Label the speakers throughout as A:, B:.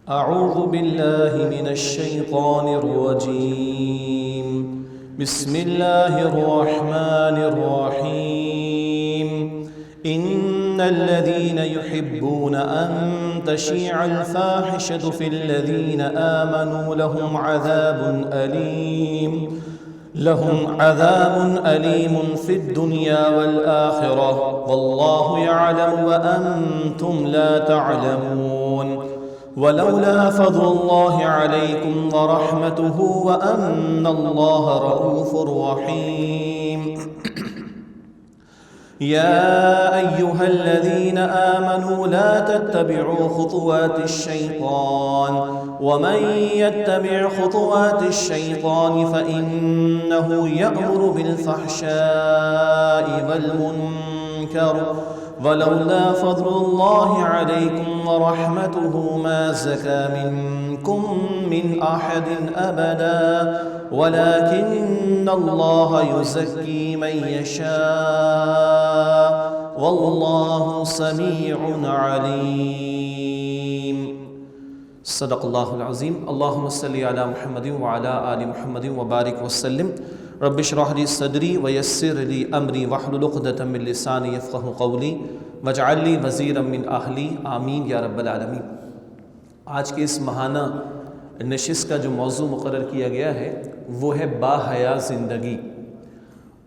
A: أعوذ بالله من الشيطان الرجيم. بسم الله الرحمن الرحيم. إن الذين يحبون أن تشيع الفاحشة في الذين آمنوا لهم عذاب أليم في الدنيا والآخرة والله يعلم وأنتم لا تعلمون. ولولا فضل الله عليكم ورحمته وأن الله رؤوف رحيم. يا أيها الذين آمنوا لا تتبعوا خطوات الشيطان ومن يتبع خطوات الشيطان فإنه يأمر بالفحشاء والمنكر ولولا فضل الله عليكم ورحمته ما زكى منكم من أحد أبدا ولكن الله يزكي من يشاء والله سميع عليم. صدق الله العظيم. اللهم صل على محمد وعلى آل محمد وبارك وسلم. رب اشرح لي صدري ويسر لي امری واحلل عقدۃ من لسانی یفقهوا قولی واجعل لي وزیرا من اہلی آمین یا رب العالمین. آج کے اس ماہانہ نشست کا جو موضوع مقرر کیا گیا ہے وہ ہے با حیا زندگی،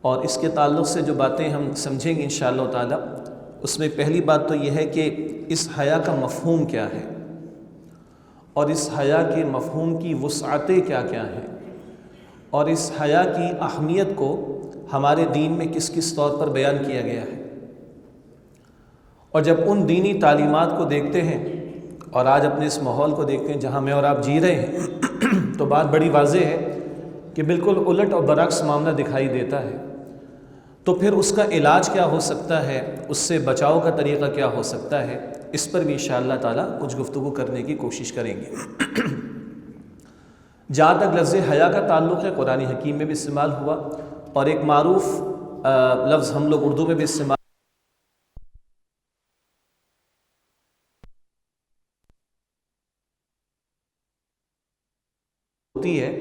A: اور اس کے تعلق سے جو باتیں ہم سمجھیں گے انشاءاللہ تعالی، اس میں پہلی بات تو یہ ہے کہ اس حیا کا مفہوم کیا ہے اور اس حیا کے مفہوم کی وسعتیں کیا کیا ہیں، اور اس حیا کی اہمیت کو ہمارے دین میں کس کس طور پر بیان کیا گیا ہے. اور جب ان دینی تعلیمات کو دیکھتے ہیں اور آج اپنے اس ماحول کو دیکھتے ہیں جہاں میں اور آپ جی رہے ہیں تو بات بڑی واضح ہے کہ بالکل الٹ اور برعکس معاملہ دکھائی دیتا ہے. تو پھر اس کا علاج کیا ہو سکتا ہے، اس سے بچاؤ کا طریقہ کیا ہو سکتا ہے، اس پر بھی انشاءاللہ تعالیٰ کچھ گفتگو کرنے کی کوشش کریں گے. جہاں تک لفظ حیا کا تعلق ہے، قرآن حکیم میں بھی استعمال ہوا اور ایک معروف لفظ ہم لوگ اردو میں بھی استعمال ہوتی ہے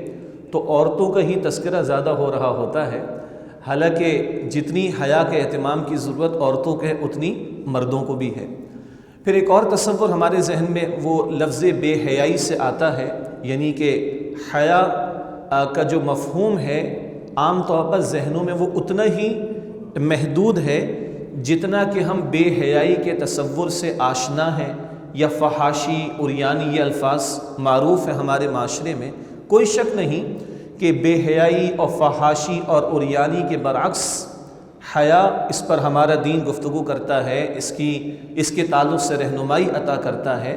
A: تو عورتوں کا ہی تذکرہ زیادہ ہو رہا ہوتا ہے، حالانکہ جتنی حیا کے اہتمام کی ضرورت عورتوں کے اتنی مردوں کو بھی ہے. پھر ایک اور تصور ہمارے ذہن میں وہ لفظ بے حیائی سے آتا ہے، یعنی کہ حیا کا جو مفہوم ہے عام طور پر ذہنوں میں وہ اتنا ہی محدود ہے جتنا کہ ہم بے حیائی کے تصور سے آشنا ہیں، یا فحاشی عریانی یہ الفاظ معروف ہیں ہمارے معاشرے میں. کوئی شک نہیں کہ بے حیائی اور فحاشی اور عریانی کے برعکس حیا، اس پر ہمارا دین گفتگو کرتا ہے، اس کے تعلق سے رہنمائی عطا کرتا ہے.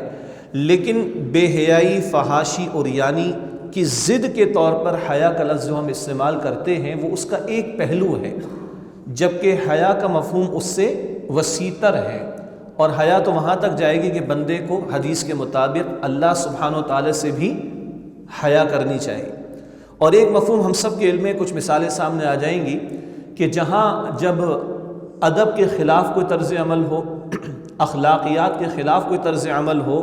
A: لیکن بے حیائی، فحاشی، عریانی کی ضد کے طور پر حیا کا لفظ جو ہم استعمال کرتے ہیں وہ اس کا ایک پہلو ہے، جبکہ حیا کا مفہوم اس سے وسیع تر ہے. اور حیا تو وہاں تک جائے گی کہ بندے کو حدیث کے مطابق اللہ سبحانہ و تعالی سے بھی حیا کرنی چاہیے. اور ایک مفہوم ہم سب کے علم میں کچھ مثالیں سامنے آ جائیں گی کہ جہاں جب ادب کے خلاف کوئی طرز عمل ہو، اخلاقیات کے خلاف کوئی طرز عمل ہو،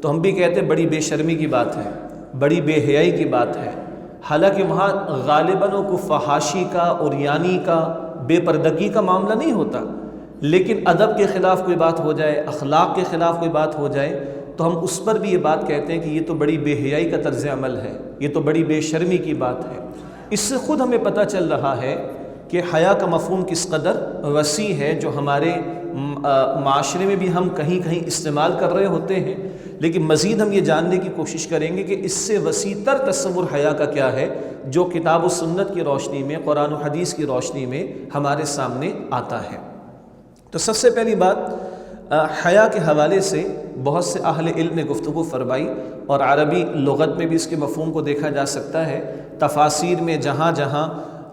A: تو ہم بھی کہتے ہیں بڑی بے شرمی کی بات ہے، بڑی بے حیائی کی بات ہے. حالانکہ وہاں غالباً کو فحاشی کا، عریانی کا، بے پردگی کا معاملہ نہیں ہوتا، لیکن ادب کے خلاف کوئی بات ہو جائے، اخلاق کے خلاف کوئی بات ہو جائے تو ہم اس پر بھی یہ بات کہتے ہیں کہ یہ تو بڑی بے حیائی کا طرز عمل ہے، یہ تو بڑی بے شرمی کی بات ہے. اس سے خود ہمیں پتہ چل رہا ہے کہ حیا کا مفہوم کس قدر وسیع ہے، جو ہمارے معاشرے میں بھی ہم کہیں کہیں استعمال کر رہے ہوتے ہیں. لیکن مزید ہم یہ جاننے کی کوشش کریں گے کہ اس سے وسیع تر تصور حیا کا کیا ہے، جو کتاب و سنت کی روشنی میں، قرآن و حدیث کی روشنی میں ہمارے سامنے آتا ہے. تو سب سے پہلی بات، حیا کے حوالے سے بہت سے اہل علم نے گفتگو فرمائی، اور عربی لغت میں بھی اس کے مفہوم کو دیکھا جا سکتا ہے. تفاسیر میں جہاں جہاں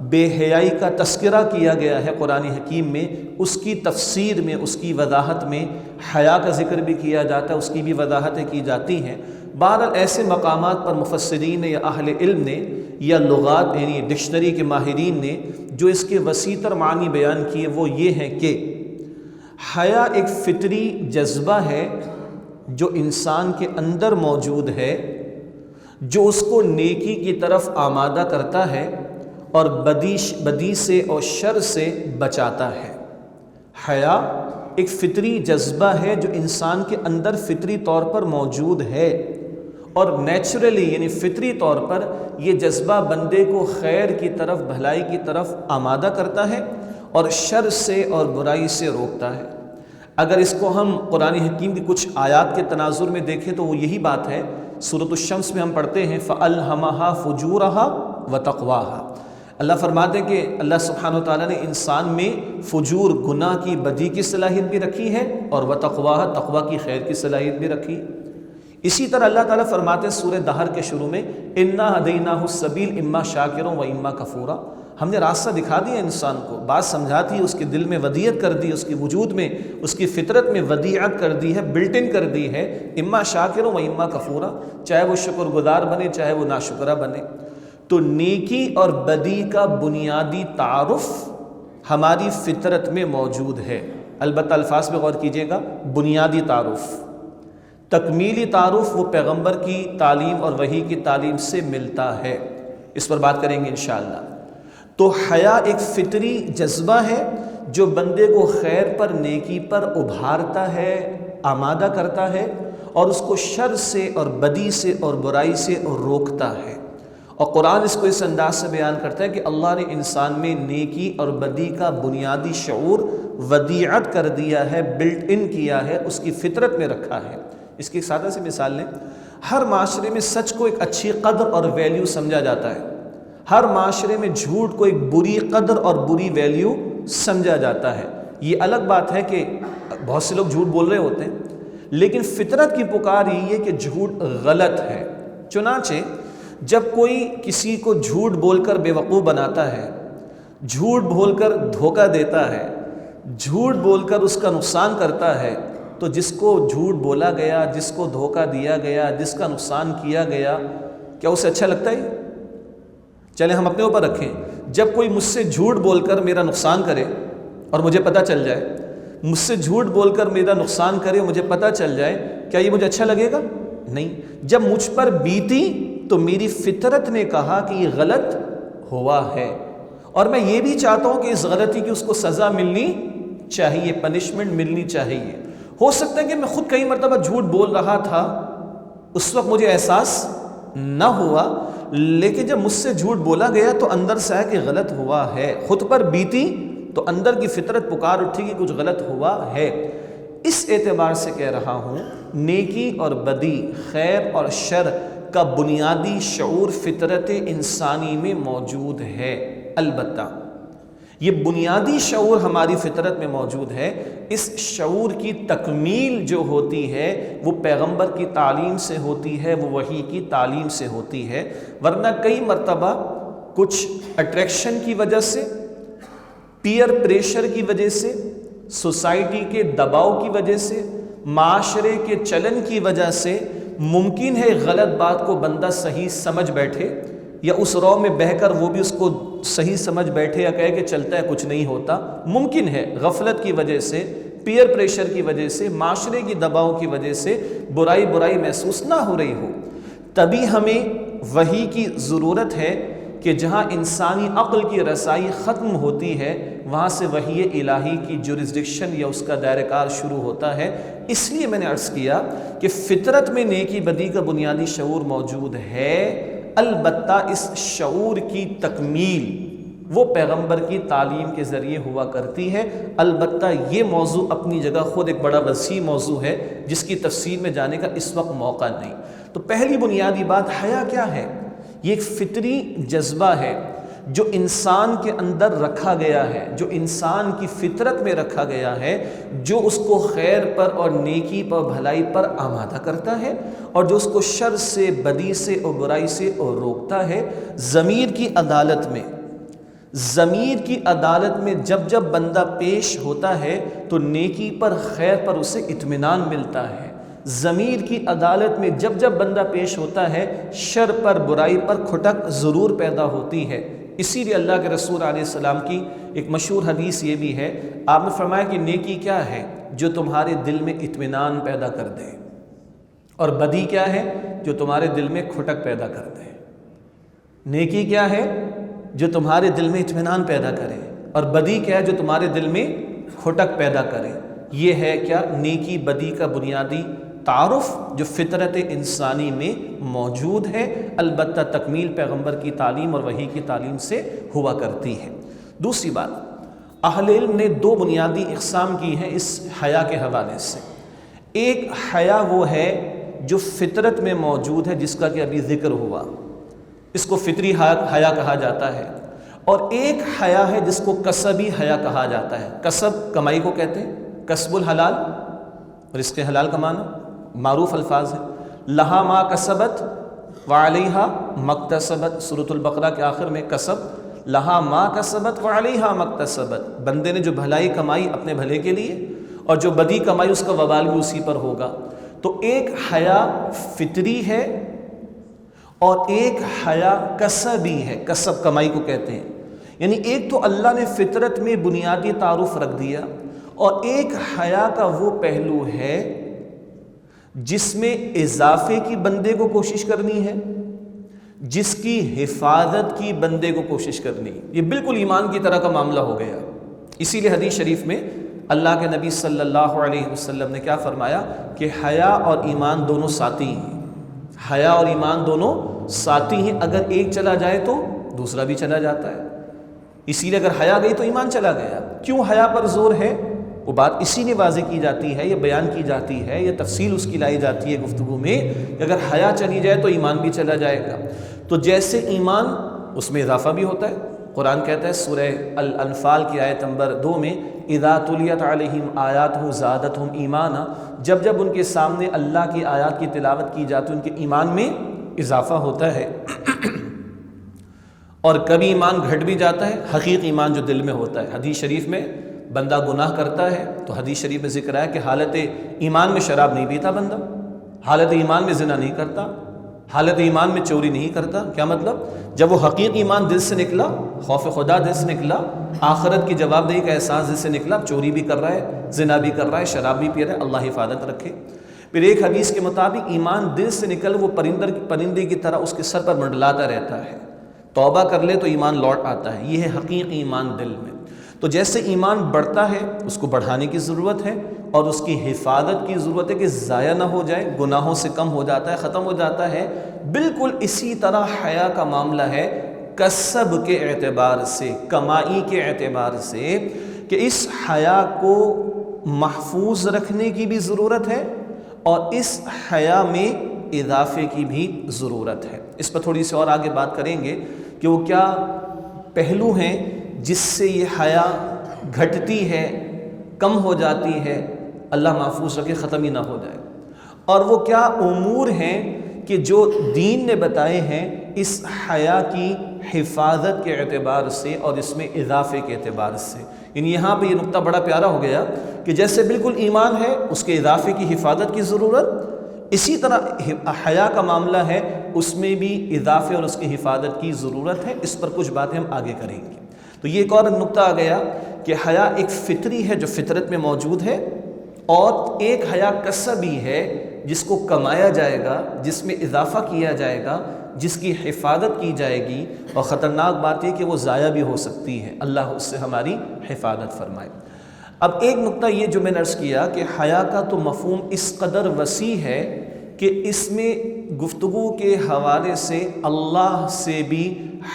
A: بے حیائی کا تذکرہ کیا گیا ہے قرآن حکیم میں، اس کی تفسیر میں، اس کی وضاحت میں حیا کا ذکر بھی کیا جاتا ہے، اس کی بھی وضاحتیں کی جاتی ہیں. بہرحال ایسے مقامات پر مفسرین یا اہل علم نے یا لغات یعنی ڈکشنری کے ماہرین نے جو اس کے وسیع تر معنی بیان کیے وہ یہ ہیں کہ حیا ایک فطری جذبہ ہے جو انسان کے اندر موجود ہے، جو اس کو نیکی کی طرف آمادہ کرتا ہے اور بدی سے اور شر سے بچاتا ہے۔ حیا ایک فطری جذبہ ہے جو انسان کے اندر فطری طور پر موجود ہے، اور نیچرلی یعنی فطری طور پر یہ جذبہ بندے کو خیر کی طرف، بھلائی کی طرف آمادہ کرتا ہے اور شر سے اور برائی سے روکتا ہے۔ اگر اس کو ہم قرآن حکیم کی کچھ آیات کے تناظر میں دیکھیں تو وہ یہی بات ہے۔ سورۃ الشمس میں ہم پڑھتے ہیں فَأَلْهَمَهَا فُجُورَهَا وَتَقْوَاهَا۔ اللہ فرماتے ہیں کہ اللہ سبحانہ وتعالیٰ نے انسان میں فجور، گناہ کی، بدی کی صلاحیت بھی رکھی ہے، اور وَتَقْوَاهَا، تقوی کی، خیر کی صلاحیت بھی رکھی۔ اسی طرح اللہ تعالیٰ فرماتے ہیں سورہ دہر کے شروع میں اِنَّا هَدَيْنَاهُ السَّبِيلَ إِمَّا شَاكِرًا وَإِمَّا كَفُورًا۔ ہم نے راستہ دکھا دیا انسان کو، بات سمجھا دی، اس کے دل میں ودیعت کر دی، اس کی وجود میں، اس کی فطرت میں ودیعت کر دی ہے، بلٹ ان کر دی ہے، اما شاکر و اما کفورا، چاہے وہ شکر گزار بنے چاہے وہ ناشکرہ بنے۔ تو نیکی اور بدی کا بنیادی تعارف ہماری فطرت میں موجود ہے، البتہ الفاظ پہ غور کیجیے گا، بنیادی تعارف۔ تکمیلی تعارف وہ پیغمبر کی تعلیم اور وحی کی تعلیم سے ملتا ہے، اس پر بات کریں گے انشاءاللہ۔ تو حیا ایک فطری جذبہ ہے جو بندے کو خیر پر، نیکی پر ابھارتا ہے، آمادہ کرتا ہے، اور اس کو شر سے اور بدی سے اور برائی سے روکتا ہے۔ اور قرآن اس کو اس انداز سے بیان کرتا ہے کہ اللہ نے انسان میں نیکی اور بدی کا بنیادی شعور ودیعت کر دیا ہے، بلٹ ان کیا ہے، اس کی فطرت میں رکھا ہے۔ اس کی ایک سادہ سی مثال لیں، ہر معاشرے میں سچ کو ایک اچھی قدر اور ویلیو سمجھا جاتا ہے، ہر معاشرے میں جھوٹ کو ایک بری قدر اور بری ویلیو سمجھا جاتا ہے۔ یہ الگ بات ہے کہ بہت سے لوگ جھوٹ بول رہے ہوتے ہیں، لیکن فطرت کی پکار یہ ہے کہ جھوٹ غلط ہے۔ چنانچہ جب کوئی کسی کو جھوٹ بول کر بے وقوف بناتا ہے، جھوٹ بول کر دھوکہ دیتا ہے، جھوٹ بول کر اس کا نقصان کرتا ہے، تو جس کو جھوٹ بولا گیا، جس کو دھوکہ دیا گیا، جس کا نقصان کیا گیا، کیا اسے اچھا لگتا ہے؟ چلیں ہم اپنے اوپر رکھیں، جب کوئی مجھ سے جھوٹ بول کر میرا نقصان کرے اور مجھے پتہ چل جائے، مجھ سے جھوٹ بول کر میرا نقصان کرے، مجھے پتہ چل جائے، کیا یہ مجھے اچھا لگے گا؟ نہیں۔ جب مجھ پر بیتی تو میری فطرت نے کہا کہ یہ غلط ہوا ہے، اور میں یہ بھی چاہتا ہوں کہ اس غلطی کی اس کو سزا ملنی چاہیے، پنشمنٹ ملنی چاہیے۔ ہو سکتا ہے کہ میں خود کئی مرتبہ جھوٹ بول رہا تھا، اس وقت مجھے احساس نہ ہوا، لیکن جب مجھ سے جھوٹ بولا گیا تو اندر سے آیا کہ غلط ہوا ہے، خود پر بیتی تو اندر کی فطرت پکار اٹھی کہ کچھ غلط ہوا ہے۔ اس اعتبار سے کہہ رہا ہوں، نیکی اور بدی، خیر اور شر کا بنیادی شعور فطرت انسانی میں موجود ہے۔ البتہ یہ بنیادی شعور ہماری فطرت میں موجود ہے، اس شعور کی تکمیل جو ہوتی ہے وہ پیغمبر کی تعلیم سے ہوتی ہے، وہ وحی کی تعلیم سے ہوتی ہے، ورنہ کئی مرتبہ کچھ اٹریکشن کی وجہ سے، پیئر پریشر کی وجہ سے، سوسائٹی کے دباؤ کی وجہ سے، معاشرے کے چلن کی وجہ سے ممکن ہے غلط بات کو بندہ صحیح سمجھ بیٹھے، یا اس رو میں بہہ کر وہ بھی اس کو صحیح سمجھ بیٹھے یا کہے کہ چلتا ہے کچھ نہیں ہوتا۔ ممکن ہے غفلت کی وجہ سے، پیئر پریشر کی وجہ سے، معاشرے کی دباؤ کی وجہ سے برائی محسوس نہ ہو رہی ہو۔ تبھی ہمیں وحی کی ضرورت ہے کہ جہاں انسانی عقل کی رسائی ختم ہوتی ہے وہاں سے وحی الہی کی جورسڈکشن یا اس کا دائرہ کار شروع ہوتا ہے۔ اس لیے میں نے عرض کیا کہ فطرت میں نیکی بدی کا بنیادی شعور موجود ہے، البتہ اس شعور کی تکمیل وہ پیغمبر کی تعلیم کے ذریعے ہوا کرتی ہے۔ البتہ یہ موضوع اپنی جگہ خود ایک بڑا وسیع موضوع ہے جس کی تفصیل میں جانے کا اس وقت موقع نہیں۔ تو پہلی بنیادی بات، حیا کیا ہے؟ یہ ایک فطری جذبہ ہے جو انسان کے اندر رکھا گیا ہے، جو انسان کی فطرت میں رکھا گیا ہے، جو اس کو خیر پر اور نیکی پر، بھلائی پر آمادہ کرتا ہے، اور جو اس کو شر سے، بدی سے اور برائی سے روکتا ہے۔ ضمیر کی عدالت میں جب بندہ پیش ہوتا ہے تو نیکی پر، خیر پر اسے اطمینان ملتا ہے۔ ضمیر کی عدالت میں جب بندہ پیش ہوتا ہے، شر پر، برائی پر کھٹک ضرور پیدا ہوتی ہے۔ اسی لیے اللہ کے رسول علیہ السلام کی ایک مشہور حدیث یہ بھی ہے، آپ نے فرمایا کہ نیکی کیا ہے؟ جو تمہارے دل میں اطمینان پیدا کر دے۔ اور بدی کیا ہے؟ جو تمہارے دل میں کھٹک پیدا کر دے۔ نیکی کیا ہے؟ جو تمہارے دل میں اطمینان پیدا کرے، اور بدی کیا ہے؟ جو تمہارے دل میں کھٹک پیدا کرے۔ یہ ہے کیا؟ نیکی بدی کا بنیادی تعارف جو فطرت انسانی میں موجود ہے، البتہ تکمیل پیغمبر کی تعلیم اور وحی کی تعلیم سے ہوا کرتی ہے۔ دوسری بات، اہل علم نے دو بنیادی اقسام کی ہیں اس حیا کے حوالے سے۔ ایک حیا وہ ہے جو فطرت میں موجود ہے، جس کا کہ ابھی ذکر ہوا، اس کو فطری حیا کہا جاتا ہے، اور ایک حیا ہے جس کو کسبی حیا کہا جاتا ہے۔ کسب کمائی کو کہتے ہیں، کسب الحلال، رزق حلال کا معنی معروف الفاظ ہے۔ لہا ما کسبت وعلیہا مکتسبت، سورۃ البقرہ کے آخر میں کسب، لہا ما کسبت وعلیہا مکتسبت، بندے نے جو بھلائی کمائی اپنے بھلے کے لیے، اور جو بدی کمائی اس کا وبال بھی اسی پر ہوگا۔ تو ایک حیا فطری ہے اور ایک حیا کسبی ہے، کسب کمائی کو کہتے ہیں۔ یعنی ایک تو اللہ نے فطرت میں بنیادی تعارف رکھ دیا، اور ایک حیا کا وہ پہلو ہے جس میں اضافے کی بندے کو کوشش کرنی ہے، جس کی حفاظت کی بندے کو کوشش کرنی ہے۔ یہ بالکل ایمان کی طرح کا معاملہ ہو گیا۔ اسی لیے حدیث شریف میں اللہ کے نبی صلی اللہ علیہ وسلم نے کیا فرمایا کہ حیا اور ایمان دونوں ساتھی ہیں۔ حیا اور ایمان دونوں ساتھی ہیں، اگر ایک چلا جائے تو دوسرا بھی چلا جاتا ہے۔ اسی لیے اگر حیا گئی تو ایمان چلا گیا۔ کیوں حیا پر زور ہے؟ وہ بات اسی لیے واضح کی جاتی ہے، یہ بیان کی جاتی ہے، یہ تفصیل اس کی لائی جاتی ہے گفتگو میں کہ اگر حیا چلی جائے تو ایمان بھی چلا جائے گا۔ تو جیسے ایمان، اس میں اضافہ بھی ہوتا ہے۔ قرآن کہتا ہے سورہ الانفال کی آیت نمبر 2 میں، اذا تلیت علیہم آیاتہ زادتہم ایمانا، جب جب ان کے سامنے اللہ کی آیات کی تلاوت کی جاتی ہے ان کے ایمان میں اضافہ ہوتا ہے۔ اور کبھی ایمان گھٹ بھی جاتا ہے، حقیقی ایمان جو دل میں ہوتا ہے۔ حدیث شریف میں بندہ گناہ کرتا ہے تو حدیث شریف میں ذکر ہے کہ حالت ایمان میں شراب نہیں پیتا بندہ، حالت ایمان میں زنا نہیں کرتا، حالت ایمان میں چوری نہیں کرتا۔ کیا مطلب؟ جب وہ حقیقی ایمان دل سے نکلا، خوف خدا دل سے نکلا، آخرت کی جواب دہی کا احساس دل سے نکلا، چوری بھی کر رہا ہے، زنا بھی کر رہا ہے، شراب بھی پی رہا ہے، اللہ حفاظت رکھے۔ پھر ایک حدیث کے مطابق ایمان دل سے نکل وہ پرندے کی طرح اس کے سر پر منڈلاتا رہتا ہے، توبہ کر لے تو ایمان لوٹ آتا ہے۔ یہ ہے حقیقی ایمان دل میں۔ تو جیسے ایمان بڑھتا ہے اس کو بڑھانے کی ضرورت ہے، اور اس کی حفاظت کی ضرورت ہے کہ ضائع نہ ہو جائے، گناہوں سے کم ہو جاتا ہے، ختم ہو جاتا ہے۔ بالکل اسی طرح حیا کا معاملہ ہے کسب کے اعتبار سے، کمائی کے اعتبار سے، کہ اس حیا کو محفوظ رکھنے کی بھی ضرورت ہے اور اس حیا میں اضافے کی بھی ضرورت ہے۔ اس پر تھوڑی سی اور آگے بات کریں گے کہ وہ کیا پہلو ہیں جس سے یہ حیا گھٹتی ہے، کم ہو جاتی ہے، اللہ محفوظ رکھے ختم ہی نہ ہو جائے، اور وہ کیا امور ہیں کہ جو دین نے بتائے ہیں اس حیا کی حفاظت کے اعتبار سے اور اس میں اضافے کے اعتبار سے۔ یعنی یہاں پہ یہ نقطہ بڑا پیارا ہو گیا کہ جیسے بالکل ایمان ہے اس کے اضافے کی حفاظت کی ضرورت، اسی طرح حیا کا معاملہ ہے اس میں بھی اضافے اور اس کی حفاظت کی ضرورت ہے۔ اس پر کچھ باتیں ہم آگے کریں گے۔ تو یہ ایک اور نقطہ آ گیا کہ حیا ایک فطری ہے جو فطرت میں موجود ہے، اور ایک حیا کسبی ہے جس کو کمایا جائے گا، جس میں اضافہ کیا جائے گا، جس کی حفاظت کی جائے گی، اور خطرناک بات یہ کہ وہ ضائع بھی ہو سکتی ہے، اللہ اس سے ہماری حفاظت فرمائے۔ اب ایک نقطہ یہ جو میں نے عرض کیا کہ حیا کا تو مفہوم اس قدر وسیع ہے کہ اس میں گفتگو کے حوالے سے اللہ سے بھی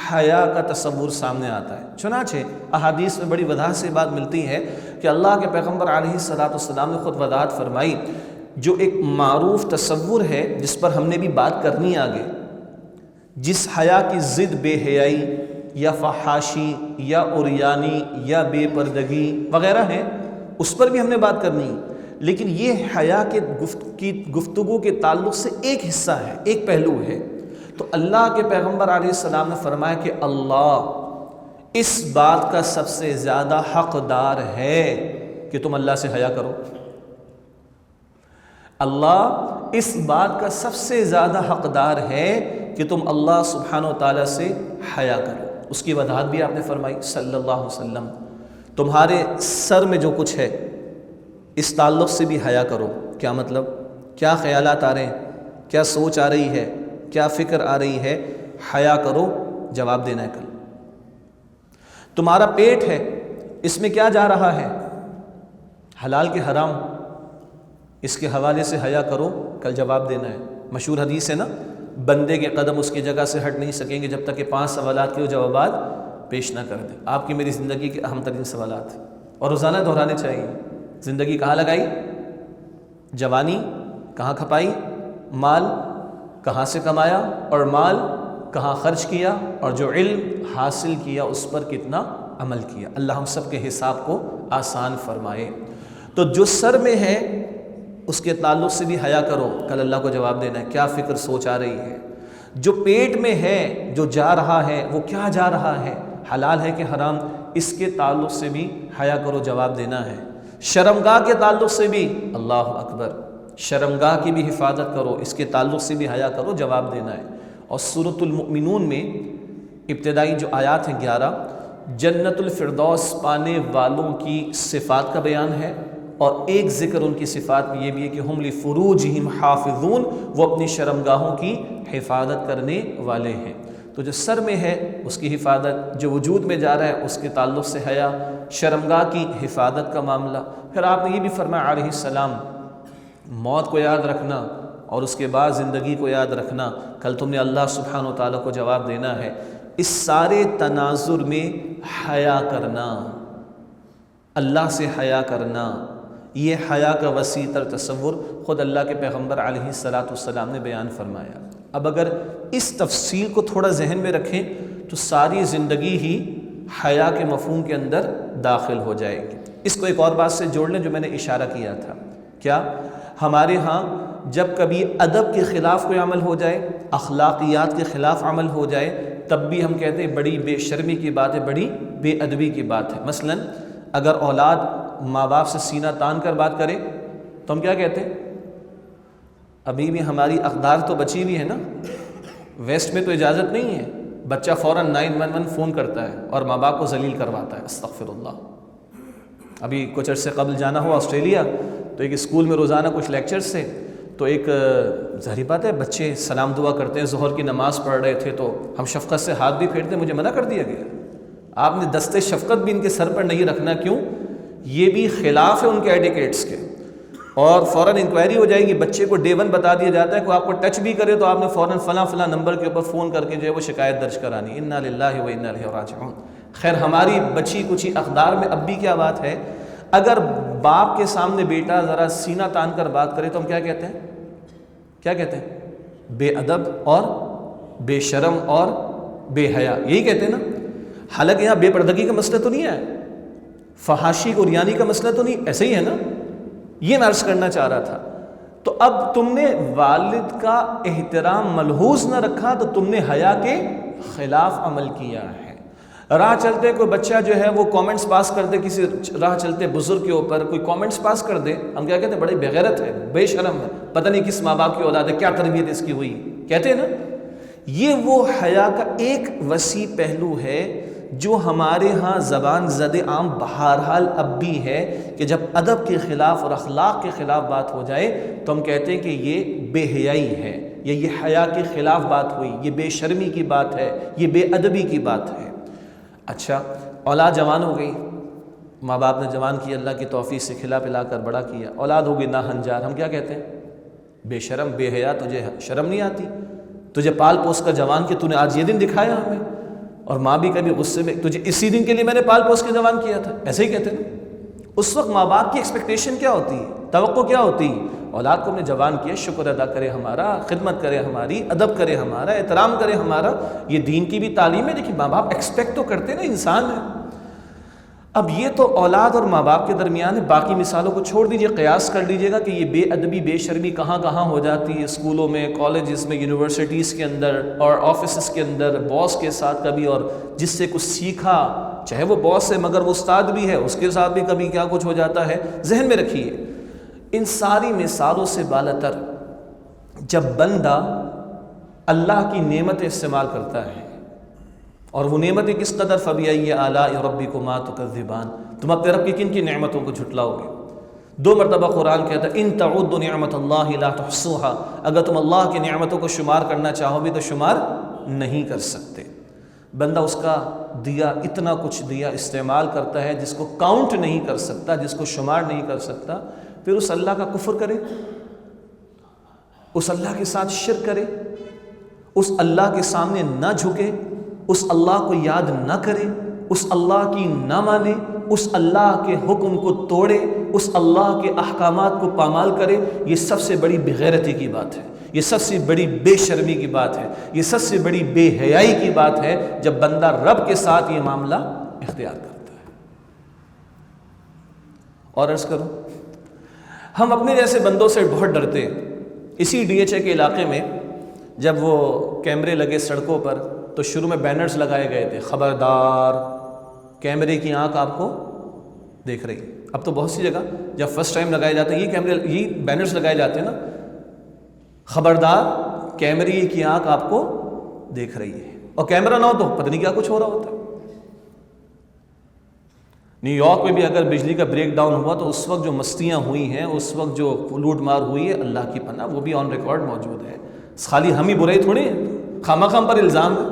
A: حیا کا تصور سامنے آتا ہے۔ چنانچہ احادیث میں بڑی وضاحت سے بات ملتی ہے کہ اللہ کے پیغمبر علیہ السلام نے خود وضاحت فرمائی، جو ایک معروف تصور ہے جس پر ہم نے بھی بات کرنی آگے، جس حیا کی ضد بے حیائی یا فحاشی یا عریانی یا بے پردگی وغیرہ ہیں، اس پر بھی ہم نے بات کرنی، لیکن یہ حیا کے گفتگو کے تعلق سے ایک حصہ ہے، ایک پہلو ہے۔ تو اللہ کے پیغمبر علیہ السلام نے فرمایا کہ اللہ اس بات کا سب سے زیادہ حقدار ہے کہ تم اللہ سے حیا کرو۔ اللہ اس بات کا سب سے زیادہ حقدار ہے کہ تم اللہ سبحانہ و تعالیٰ سے حیا کرو۔ اس کی وضاحت بھی آپ نے فرمائی صلی اللہ علیہ وسلم، تمہارے سر میں جو کچھ ہے اس تعلق سے بھی حیا کرو۔ کیا مطلب؟ کیا خیالات آ رہے ہیں؟ کیا سوچ آ رہی ہے، کیا فکر آ رہی ہے، حیا کرو، جواب دینا ہے کل۔ تمہارا پیٹ ہے، اس میں کیا جا رہا ہے، حلال کے حرام، اس کے حوالے سے حیا کرو، کل جواب دینا ہے۔ مشہور حدیث ہے نا، بندے کے قدم اس کی جگہ سے ہٹ نہیں سکیں گے جب تک کہ 5 سوالات کے وہ جوابات پیش نہ کر دیں۔ آپ کی میری زندگی کے اہم ترین سوالات اور روزانہ دہرانے چاہیے۔ زندگی کہاں لگائی، جوانی کہاں کھپائی، مال کہاں سے کمایا اور مال کہاں خرچ کیا، اور جو علم حاصل کیا اس پر کتنا عمل کیا۔ اللہ ہم سب کے حساب کو آسان فرمائے۔ تو جو سر میں ہے اس کے تعلق سے بھی حیا کرو، کل اللہ کو جواب دینا ہے، کیا فکر سوچ آ رہی ہے۔ جو پیٹ میں ہے، جو جا رہا ہے، وہ کیا جا رہا ہے، حلال ہے کہ حرام، اس کے تعلق سے بھی حیا کرو، جواب دینا ہے۔ شرمگاہ کے تعلق سے بھی، اللہ اکبر، شرمگاہ کی بھی حفاظت کرو، اس کے تعلق سے بھی حیا کرو، جواب دینا ہے۔ اور سورۃ المؤمنون میں ابتدائی جو آیات ہیں 11، جنت الفردوس پانے والوں کی صفات کا بیان ہے، اور ایک ذکر ان کی صفات میں یہ بھی ہے کہ ہم لفروجہم حافظون، وہ اپنی شرمگاہوں کی حفاظت کرنے والے ہیں۔ تو جو سر میں ہے اس کی حفاظت، جو وجود میں جا رہا ہے اس کے تعلق سے حیا، شرمگاہ کی حفاظت کا معاملہ۔ پھر آپ نے یہ بھی فرمایا علیہ السلام، موت کو یاد رکھنا اور اس کے بعد زندگی کو یاد رکھنا، کل تم نے اللہ سبحانہ و تعالیٰ کو جواب دینا ہے۔ اس سارے تناظر میں حیا کرنا، اللہ سے حیا کرنا، یہ حیا کا وسیع تر تصور خود اللہ کے پیغمبر علیہ السلام نے بیان فرمایا۔ اب اگر اس تفصیل کو تھوڑا ذہن میں رکھیں تو ساری زندگی ہی حیا کے مفہوم کے اندر داخل ہو جائے گی۔ اس کو ایک اور بات سے جوڑ لیں جو میں نے اشارہ کیا تھا، کیا ہمارے ہاں جب کبھی ادب کے خلاف کوئی عمل ہو جائے، اخلاقیات کے خلاف عمل ہو جائے، تب بھی ہم کہتے ہیں بڑی بے شرمی کی بات ہے، بڑی بے ادبی کی بات ہے۔ مثلا اگر اولاد ماں باپ سے سینہ تان کر بات کرے تو ہم کیا کہتے ہیں؟ ابھی بھی ہماری اقدار تو بچی ہوئی ہے نا، ویسٹ میں تو اجازت نہیں ہے، بچہ فوراً 911 فون کرتا ہے اور ماں باپ کو ذلیل کرواتا ہے، استغفر اللہ۔ ابھی کچھ عرصے قبل جانا ہوا آسٹریلیا، تو ایک اسکول میں روزانہ کچھ لیکچرز تھے، تو ایک ظاہری بات ہے بچے سلام دعا کرتے ہیں، ظہر کی نماز پڑھ رہے تھے، تو ہم شفقت سے ہاتھ بھی پھیرتے، مجھے منع کر دیا گیا، آپ نے دستے شفقت بھی ان کے سر پر نہیں رکھنا، کیوں؟ یہ بھی خلاف ہے ان کے ایٹیکیٹس کے، اور فوراً انکوائری ہو جائے گی۔ بچے کو ڈے 1 بتا دیا جاتا ہے کہ آپ کو ٹچ بھی کرے تو آپ نے فوراً فلاں نمبر کے اوپر فون کر کے جو ہے وہ شکایت درج کرانی، انا للہ و انا الیہ راجعون۔ خیر ہماری بچی کچھ اقدار میں اب بھی کیا بات ہے، اگر باپ کے سامنے بیٹا ذرا سینہ تان کر بات کرے تو ہم کیا کہتے ہیں؟ کیا کہتے ہیں؟ بے ادب اور بے شرم اور بے حیا، یہی کہتے ہیں نا۔ حالانکہ یہاں بے پردگی کا مسئلہ تو نہیں ہے، فحاشی کو ریانی کا مسئلہ تو نہیں، ایسے ہی ہے نا، یہ میں عرض کرنا چاہ رہا تھا۔ تو اب تم نے والد کا احترام ملحوظ نہ رکھا تو تم نے حیا کے خلاف عمل کیا ہے۔ راہ چلتے کوئی بچہ جو ہے وہ کامنٹس پاس کر دے، کسی راہ چلتے بزرگ کے اوپر کوئی کامنٹس پاس کر دے، ہم کیا کہتے ہیں؟ بڑی بغیرت ہے، بے شرم ہے، پتہ نہیں کس ماں باپ کی اولاد ہے، کیا تربیت اس کی ہوئی، کہتے ہیں نا۔ یہ وہ حیا کا ایک وسیع پہلو ہے جو ہمارے ہاں زبان زد عام بہرحال اب بھی ہے، کہ جب ادب کے خلاف اور اخلاق کے خلاف بات ہو جائے تو ہم کہتے ہیں کہ یہ بے حیائی ہے، یا یہ حیا کے خلاف بات ہوئی، یہ بے شرمی کی بات ہے، یہ بے ادبی کی بات ہے۔ اچھا اولاد جوان ہو گئی، ماں باپ نے جوان کی، اللہ کی توفیق سے کھلا پلا کر بڑا کیا، اولاد ہو گئی ناہنجار، ہم کیا کہتے ہیں؟ بے شرم، بے حیا، تجھے شرم نہیں آتی؟ تجھے پال پوس کر جوان کہ تو نے آج یہ دن دکھایا ہمیں، اور ماں بھی کبھی غصے میں تجھے اسی دن کے لیے میں نے پال پوس کے جوان کیا تھا، ایسے ہی کہتے ہیں نا۔ اس وقت ماں باپ کی ایکسپیکٹیشن کیا ہوتی ہے، توقع کیا ہوتی ہے؟ اولاد کو ہم نے جوان کیا، شکر ادا کرے ہمارا، خدمت کرے ہماری، ادب کرے ہمارا، احترام کرے ہمارا، یہ دین کی بھی تعلیم ہے۔ دیکھیے ماں باپ ایکسپیکٹ تو کرتے ہیں نا، انسان ہے۔ اب یہ تو اولاد اور ماں باپ کے درمیان ہے، باقی مثالوں کو چھوڑ دیجئے، قیاس کر لیجئے گا کہ یہ بے ادبی بے شرمی کہاں کہاں ہو جاتی ہے، اسکولوں میں، کالجز میں، یونیورسٹیز کے اندر اور آفیسز کے اندر، باس کے ساتھ کبھی، اور جس سے کچھ سیکھا، چاہے وہ باس ہے مگر وہ استاد بھی ہے، اس کے ساتھ بھی کبھی کیا کچھ ہو جاتا ہے، ذہن میں رکھیے۔ ان ساری مثالوں سے بالاتر جب بندہ اللہ کی نعمت استعمال کرتا ہے، اور وہ نعمتیں کس قدر، فَبِأَيِّ آلَاءِ رَبِّكُمَا تُكَذِّبَانِ، تم اپنے رب کی کن کی نعمتوں کو جھٹلاؤ گے؟ 2 مرتبہ قرآن کہتا ہے ان تعدوا نعمت اللہ لا تحصوها، اگر تم اللہ کی نعمتوں کو شمار کرنا چاہو بھی تو شمار نہیں کر سکتے۔ بندہ اس کا دیا اتنا کچھ دیا استعمال کرتا ہے جس کو کاؤنٹ نہیں کر سکتا، جس کو شمار نہیں کر سکتا، پھر اس اللہ کا کفر کرے، اس اللہ کے ساتھ شرک کرے، اس اللہ کے سامنے نہ جھکے، اس اللہ کو یاد نہ کرے، اس اللہ کی نہ مانے، اس اللہ کے حکم کو توڑے، اس اللہ کے احکامات کو پامال کرے، یہ سب سے بڑی بغیرتی کی بات ہے، یہ سب سے بڑی بے شرمی کی بات ہے، یہ سب سے بڑی بے حیائی کی بات ہے جب بندہ رب کے ساتھ یہ معاملہ اختیار کرتا ہے۔ اور عرض کروں، ہم اپنے جیسے بندوں سے بہت ڈرتے ہیں۔ اسی ڈی ایچ اے کے علاقے میں جب وہ کیمرے لگے سڑکوں پر تو شروع میں بینرز لگائے گئے تھے، خبردار کیمرے کی آنکھ آپ کو دیکھ رہی۔ اب تو بہت سی جگہ جب فرسٹ ٹائم لگائے جاتے ہیں یہ بینرز لگائے جاتے ہیں نا، خبردار کیمرے کی آنکھ آپ کو دیکھ رہی ہے، اور کیمرہ نہ ہو تو پتہ نہیں کیا کچھ ہو رہا ہوتا ہے۔ نیو یارک میں بھی اگر بجلی کا بریک ڈاؤن ہوا تو اس وقت جو مستیاں ہوئی ہیں، اس وقت جو لوٹ مار ہوئی ہے، اللہ کی پناہ، وہ بھی آن ریکارڈ موجود ہے۔ خالی ہم ہی برے تھوڑے ہیں، خواہ خواہ پر الزام ہے۔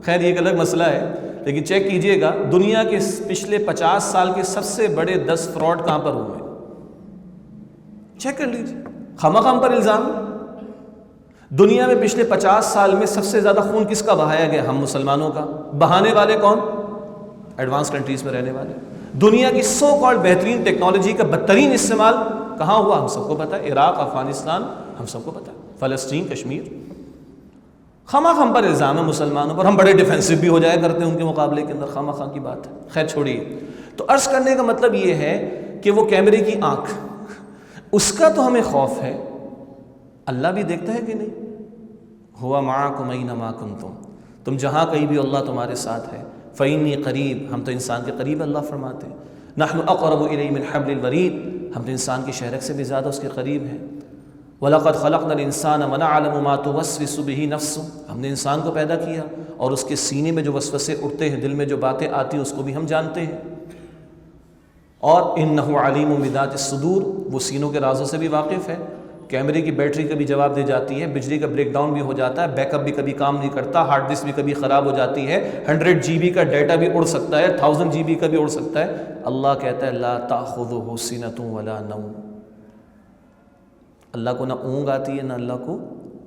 A: خیر یہ ایک الگ مسئلہ ہے، لیکن چیک کیجئے گا دنیا کے پچھلے 50 سال کے سب سے بڑے 10 فراڈ کہاں پر ہوئے، چیک کر لیجیے، خواہ خواہ پر الزام۔ دنیا میں پچھلے 50 سال میں سب سے زیادہ خون کس کا بہایا گیا؟ ہم مسلمانوں کا۔ بہانے والے کون؟ ایڈوانس کنٹریز میں رہنے والے۔ دنیا کی سو کالڈ بہترین ٹیکنالوجی کا بدترین استعمال کہاں ہوا؟ ہم سب کو پتہ ہے، عراق، افغانستان، ہم سب کو پتہ ہے، فلسطین، کشمیر۔ خواہ خواہ پر الزام ہے مسلمانوں پر، ہم بڑے ڈیفینسو بھی ہو جایا کرتے ہیں ان کے مقابلے کے اندر، خواہ خواہ کی بات ہے۔ خیر چھوڑیے، تو عرض کرنے کا مطلب یہ ہے کہ وہ کیمرے کی آنکھ، اس کا تو ہمیں خوف ہے، اللہ بھی دیکھتا ہے کہ نہیں؟ ہوا معکم اینما کنتم، تم جہاں کہیں بھی اللہ تمہارے ساتھ ہے۔ فإنی قریب، ہم تو انسان کے قریب اللہ فرماتے ہیں۔ نحن اقرب الیہ من حبل الورید، ہم تو انسان کی شہرک سے بھی زیادہ اس کے قریب ہیں۔ وَلَقَدْ خَلَقْنَا الْإِنسَانَ وَنَعْلَمُ مَا تُوَسْوِسُ بِهِ نَفْسُهُ، ہم نے انسان کو پیدا کیا اور اس کے سینے میں جو وسوسے اٹھتے ہیں، دل میں جو باتیں آتی ہیں، اس کو بھی ہم جانتے ہیں۔ اور إِنَّهُ عَلِيمٌ بِذَاتِ الصُّدُورِ، وہ سینوں کے رازوں سے بھی واقف ہے۔ کیمرے کی بیٹری کبھی جواب دے جاتی ہے، بجلی کا بریک ڈاؤن بھی ہو جاتا ہے، بیک اپ بھی کبھی کام نہیں کرتا، ہارڈ ڈسک بھی کبھی خراب ہو جاتی ہے، 100 GB کا ڈیٹا بھی اڑ سکتا ہے، 1000 GB کا بھی اڑ سکتا ہے۔ اللہ کہتا ہے لا تأخذہ سنۃ ولا نوم، اللہ کو نہ اونگ آتی ہے نہ اللہ کو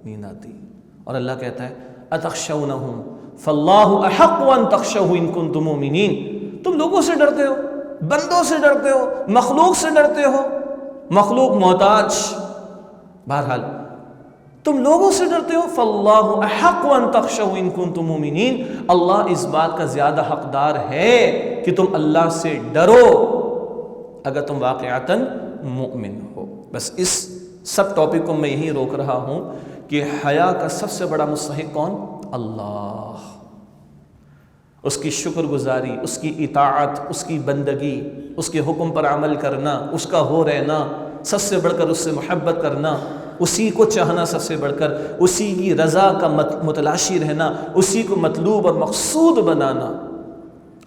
A: نیند آتی ہے۔ اور اللہ کہتا ہے اتخشونہم فاللہ احق ان تخشوہ ان کنتم مؤمنین، تم لوگوں سے ڈرتے ہو، بندوں سے ڈرتے ہو، مخلوق سے ڈرتے ہو، مخلوق محتاج، بہرحال تم لوگوں سے ڈرتے ہو، فاللہ احق ان تخشوہ ان کنتم مؤمنین، اللہ اس بات کا زیادہ حقدار ہے کہ تم اللہ سے ڈرو اگر تم واقعتاً مؤمن ہو۔ بس اس سب ٹاپک کو میں یہی روک رہا ہوں کہ حیا کا سب سے بڑا مستحق کون؟ اللہ۔ اس کی شکر گزاری، اس کی اطاعت، اس کی بندگی، اس کے حکم پر عمل کرنا، اس کا ہو رہنا، سب سے بڑھ کر اس سے محبت کرنا، اسی کو چاہنا، سب سے بڑھ کر اسی کی رضا کا متلاشی رہنا، اسی کو مطلوب اور مقصود بنانا،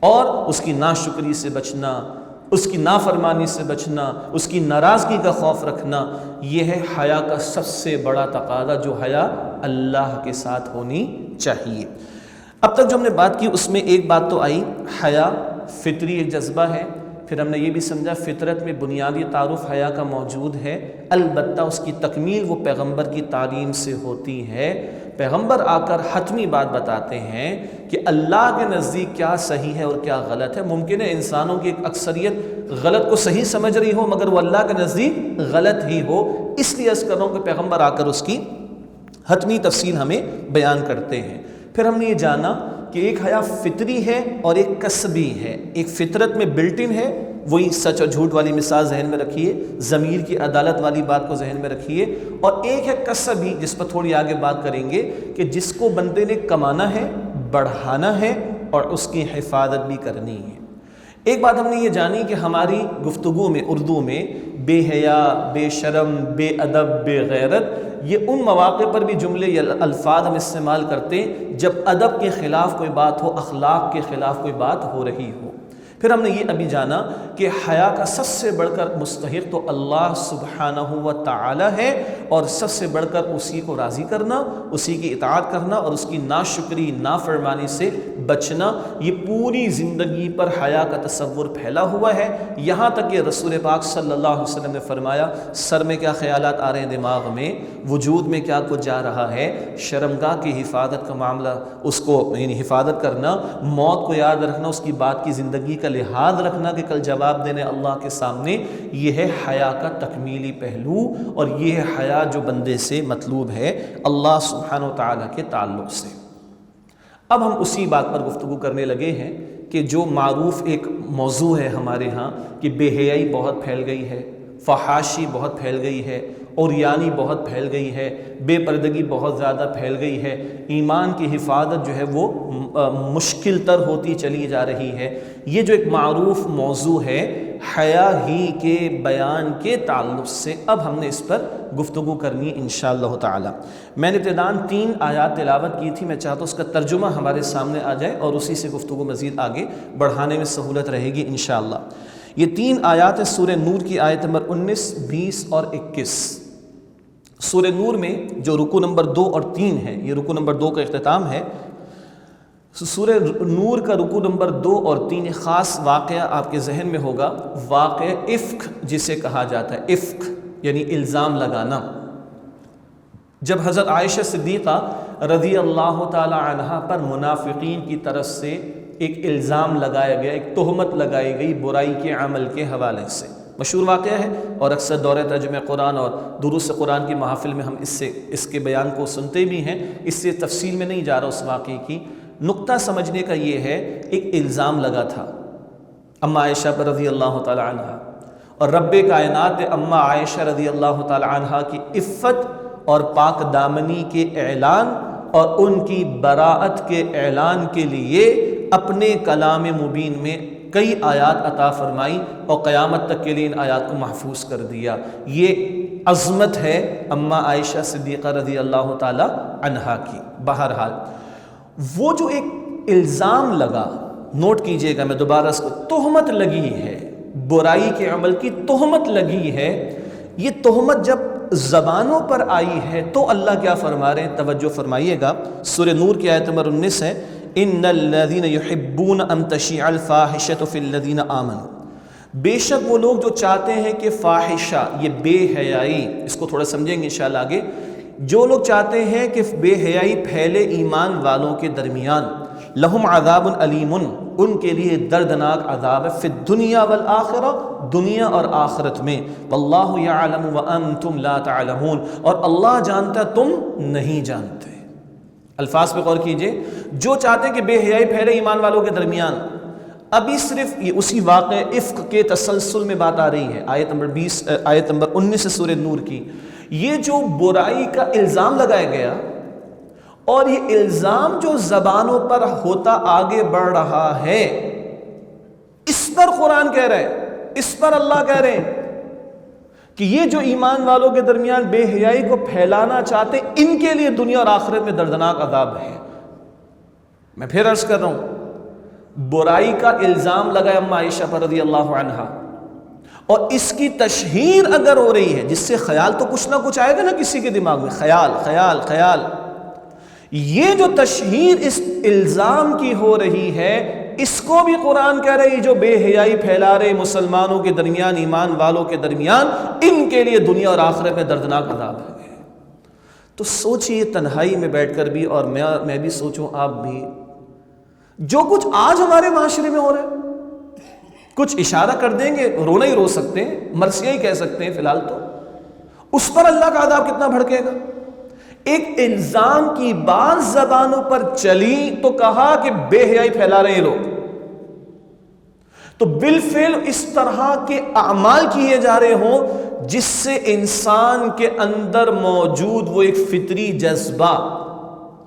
A: اور اس کی ناشکری سے بچنا، اس کی نافرمانی سے بچنا، اس کی ناراضگی کا خوف رکھنا، یہ ہے حیا کا سب سے بڑا تقاضا، جو حیا اللہ کے ساتھ ہونی چاہیے۔ اب تک جو ہم نے بات کی اس میں ایک بات تو آئی، حیا فطری ایک جذبہ ہے، پھر ہم نے یہ بھی سمجھا فطرت میں بنیادی تعارف حیا کا موجود ہے، البتہ اس کی تکمیل وہ پیغمبر کی تعلیم سے ہوتی ہے۔ پیغمبر آ کر حتمی بات بتاتے ہیں کہ اللہ کے نزدیک کیا صحیح ہے اور کیا غلط ہے۔ ممکن ہے انسانوں کی ایک اکثریت غلط کو صحیح سمجھ رہی ہو مگر وہ اللہ کے نزدیک غلط ہی ہو، اس لیے عرض کر رہا ہوں کہ پیغمبر آ کر اس کی حتمی تفصیل ہمیں بیان کرتے ہیں۔ پھر ہم نے یہ جانا کہ ایک حیا فطری ہے اور ایک کسبی ہے، ایک فطرت میں بلٹ ان ہے، وہی سچ اور جھوٹ والی مثال ذہن میں رکھیے، ضمیر کی عدالت والی بات کو ذہن میں رکھیے، اور ایک ہے کسبی جس پر تھوڑی آگے بات کریں گے کہ جس کو بندے نے کمانا ہے، بڑھانا ہے اور اس کی حفاظت بھی کرنی ہے۔ ایک بات ہم نے یہ جانی کہ ہماری گفتگو میں اردو میں بے حیا، بے شرم، بے ادب، بے غیرت، یہ ان مواقع پر بھی جملے یا الفاظ ہم استعمال کرتے ہیں جب ادب کے خلاف کوئی بات ہو، اخلاق کے خلاف کوئی بات ہو رہی ہو۔ پھر ہم نے یہ ابھی جانا کہ حیا کا سب سے بڑھ کر مستحق تو اللہ سبحانہ و تعالی ہے، اور سب سے بڑھ کر اسی کو راضی کرنا، اسی کی اطاعت کرنا اور اس کی ناشکری نافرمانی سے بچنا، یہ پوری زندگی پر حیا کا تصور پھیلا ہوا ہے۔ یہاں تک کہ رسول پاک صلی اللہ علیہ وسلم نے فرمایا سر میں کیا خیالات آ رہے ہیں، دماغ میں، وجود میں کیا کچھ جا رہا ہے، شرمگاہ کی حفاظت کا معاملہ، اس کو یعنی حفاظت کرنا، موت کو یاد رکھنا، اس کی بات کی زندگی کا لحاظ رکھنا کہ کل جواب دینے اللہ کے سامنے، یہ ہے حیا کا تکمیلی پہلو، اور یہ ہے حیا جو بندے سے مطلوب ہے اللہ سبحانہ و تعالیٰ کے تعلق سے۔ اب ہم اسی بات پر گفتگو کرنے لگے ہیں کہ جو معروف ایک موضوع ہے ہمارے ہاں کہ بے حیائی بہت پھیل گئی ہے، فحاشی بہت پھیل گئی ہے، عریانی بہت پھیل گئی ہے، بے پردگی بہت زیادہ پھیل گئی ہے، ایمان کی حفاظت جو ہے وہ مشکل تر ہوتی چلی جا رہی ہے۔ یہ جو ایک معروف موضوع ہے حیا ہی کے بیان کے تعلق سے، اب ہم نے اس پر گفتگو کرنی انشاءاللہ تعالی۔ میں نے ابتداً 3 آیات تلاوت کی تھی، میں چاہتا ہوں اس کا ترجمہ ہمارے سامنے آ جائے اور اسی سے گفتگو مزید آگے بڑھانے میں سہولت رہے گی انشاءاللہ۔ یہ 3 آیات ہیں سورہ نور کی آیت نمبر 19، 20 اور 21۔ سورہ نور میں جو رکوع نمبر 2 اور 3 ہے، یہ رکوع نمبر 2 کا اختتام ہے۔ سورہ نور کا رکوع نمبر 2 اور 3 ایک خاص واقعہ آپ کے ذہن میں ہوگا، واقعہ افک جسے کہا جاتا ہے، افک یعنی الزام لگانا۔ جب حضرت عائشہ صدیقہ رضی اللہ تعالی عنہا پر منافقین کی طرف سے ایک الزام لگایا گیا، ایک تہمت لگائی گئی برائی کے عمل کے حوالے سے، مشہور واقعہ ہے، اور اکثر دور ترجمہ قرآن اور دروس قرآن کی محافل میں ہم اس کے بیان کو سنتے بھی ہیں، اس سے تفصیل میں نہیں جا رہا اس واقعے کی۔ نقطہ سمجھنے کا یہ ہے، ایک الزام لگا تھا اماں عائشہ پر رضی اللہ تعالی عنہا، اور رب کائنات اماں عائشہ رضی اللہ تعالی عنہا کی عفت اور پاک دامنی کے اعلان اور ان کی براءت کے اعلان کے لیے اپنے کلام مبین میں کئی آیات عطا فرمائی اور قیامت تک کے لیے ان آیات کو محفوظ کر دیا۔ یہ عظمت ہے اماں عائشہ صدیقہ رضی اللہ تعالی عنہا کی۔ بہرحال وہ جو ایک الزام لگا، نوٹ کیجئے گا، میں دوبارہ اس کو، تہمت لگی ہے، برائی کے عمل کی تہمت لگی ہے، یہ تہمت جب زبانوں پر آئی ہے تو اللہ کیا فرما رہے ہیں، توجہ فرمائیے گا۔ سورہ نور کی آیت نمبر 19 ہے، ان الذین یحبون ان تشیع الفاحشۃ فی الذین آمنوا، بے شک وہ لوگ جو چاہتے ہیں کہ فاحشہ، یہ بے حیائی، اس کو تھوڑا سمجھیں گے انشاءاللہ آگے، جو لوگ چاہتے ہیں کہ بے حیائی پھیلے ایمان والوں کے درمیان، لہم عذاب علیم، ان کے لیے دردناک عذاب ہے، فی الدنیا والآخرہ، دنیا اور آخرت میں، واللہ یعلم وانتم لا تعلمون، اور اللہ جانتا تم نہیں جانتے۔ الفاظ پہ غور کیجئے، جو چاہتے ہیں کہ بے حیائی پھیلے ایمان والوں کے درمیان، ابھی صرف یہ اسی واقع افک کے تسلسل میں بات آ رہی ہے، آیت نمبر 19 سورہ نور کی۔ یہ جو برائی کا الزام لگایا گیا، اور یہ الزام جو زبانوں پر ہوتا آگے بڑھ رہا ہے، اس پر قرآن کہہ رہا ہے، اس پر اللہ کہہ رہے ہیں کہ یہ جو ایمان والوں کے درمیان بے حیائی کو پھیلانا چاہتے، ان کے لیے دنیا اور آخرت میں دردناک عذاب ہے۔ میں پھر عرض کر رہا ہوں، برائی کا الزام لگا اماں عائشہ پر رضی اللہ عنہا، اور اس کی تشہیر اگر ہو رہی ہے، جس سے خیال تو کچھ نہ کچھ آئے گا نا کسی کے دماغ میں، خیال خیال خیال، یہ جو تشہیر اس الزام کی ہو رہی ہے، اس کو بھی قرآن کہہ رہی جو بے حیائی پھیلا رہے مسلمانوں کے درمیان، ایمان والوں کے درمیان، ان کے لیے دنیا اور آخرت میں دردناک عذاب ہے۔ تو سوچئے تنہائی میں بیٹھ کر بھی، اور میں بھی سوچوں، آپ بھی، جو کچھ آج ہمارے معاشرے میں ہو رہا ہے، کچھ اشارہ کر دیں گے، رونا ہی رو سکتے ہیں، مرثیہ ہی کہہ سکتے ہیں فی الحال، تو اس پر اللہ کا عذاب کتنا بھڑکے گا۔ ایک الزام کی بات زبانوں پر چلی تو کہا کہ بے حیائی پھیلا رہے ہیں لوگ، تو بالفعل اس طرح کے اعمال کیے جا رہے ہوں جس سے انسان کے اندر موجود وہ ایک فطری جذبہ،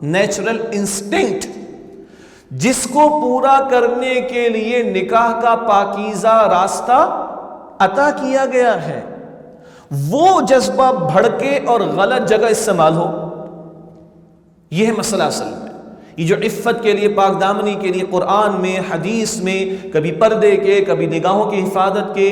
A: نیچرل انسٹنکٹ، جس کو پورا کرنے کے لیے نکاح کا پاکیزہ راستہ عطا کیا گیا ہے، وہ جذبہ بھڑکے اور غلط جگہ استعمال ہو۔ یہ ہے مسئلہ اصل میں، یہ جو عفت کے لیے، پاک دامنی کے لیے قرآن میں، حدیث میں کبھی پردے کے، کبھی نگاہوں کی حفاظت کے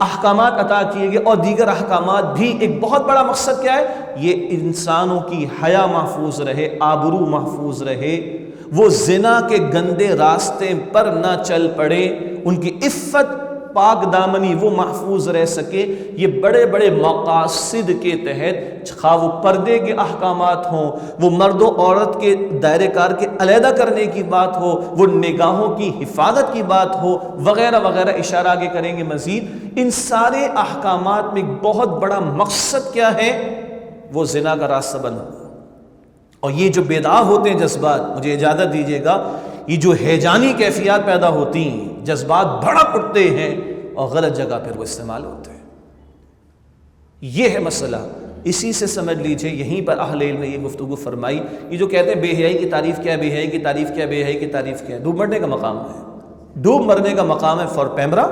A: احکامات عطا کیے گئے، اور دیگر احکامات بھی، ایک بہت بڑا مقصد کیا ہے؟ یہ انسانوں کی حیا محفوظ رہے، آبرو محفوظ رہے، وہ زنا کے گندے راستے پر نہ چل پڑے، ان کی عفت پاک دامنی وہ محفوظ رہ سکے۔ یہ بڑے بڑے مقاصد کے تحت، خواہ وہ پردے کے احکامات ہوں، وہ مرد و عورت کے دائرہ کار کے علیحدہ کرنے کی بات ہو، وہ نگاہوں کی حفاظت کی بات ہو، وغیرہ وغیرہ، اشارہ آگے کریں گے مزید۔ ان سارے احکامات میں ایک بہت بڑا مقصد کیا ہے؟ وہ زنا کا راستہ بند ہو۔ اور یہ جو بیدار ہوتے ہیں جذبات، مجھے اجازت دیجیے گا، یہ جو ہیجانی کیفیات پیدا ہوتی ہیں، جذبات بھڑک اٹھتے ہیں اور غلط جگہ پر وہ استعمال ہوتے ہیں، یہ ہے مسئلہ۔ اسی سے سمجھ لیجئے، یہیں پر اہل علم نے یہ گفتگو فرمائی۔ یہ جو کہتے ہیں بے حیائی کی تعریف کیا ہے، بے حیائی کی تعریف کیا ہے، بے حیائی کی تعریف کیا ہے، ڈوب مرنے کا مقام ہے۔ ڈوب مرنے کا مقام ہے فار پیمرا،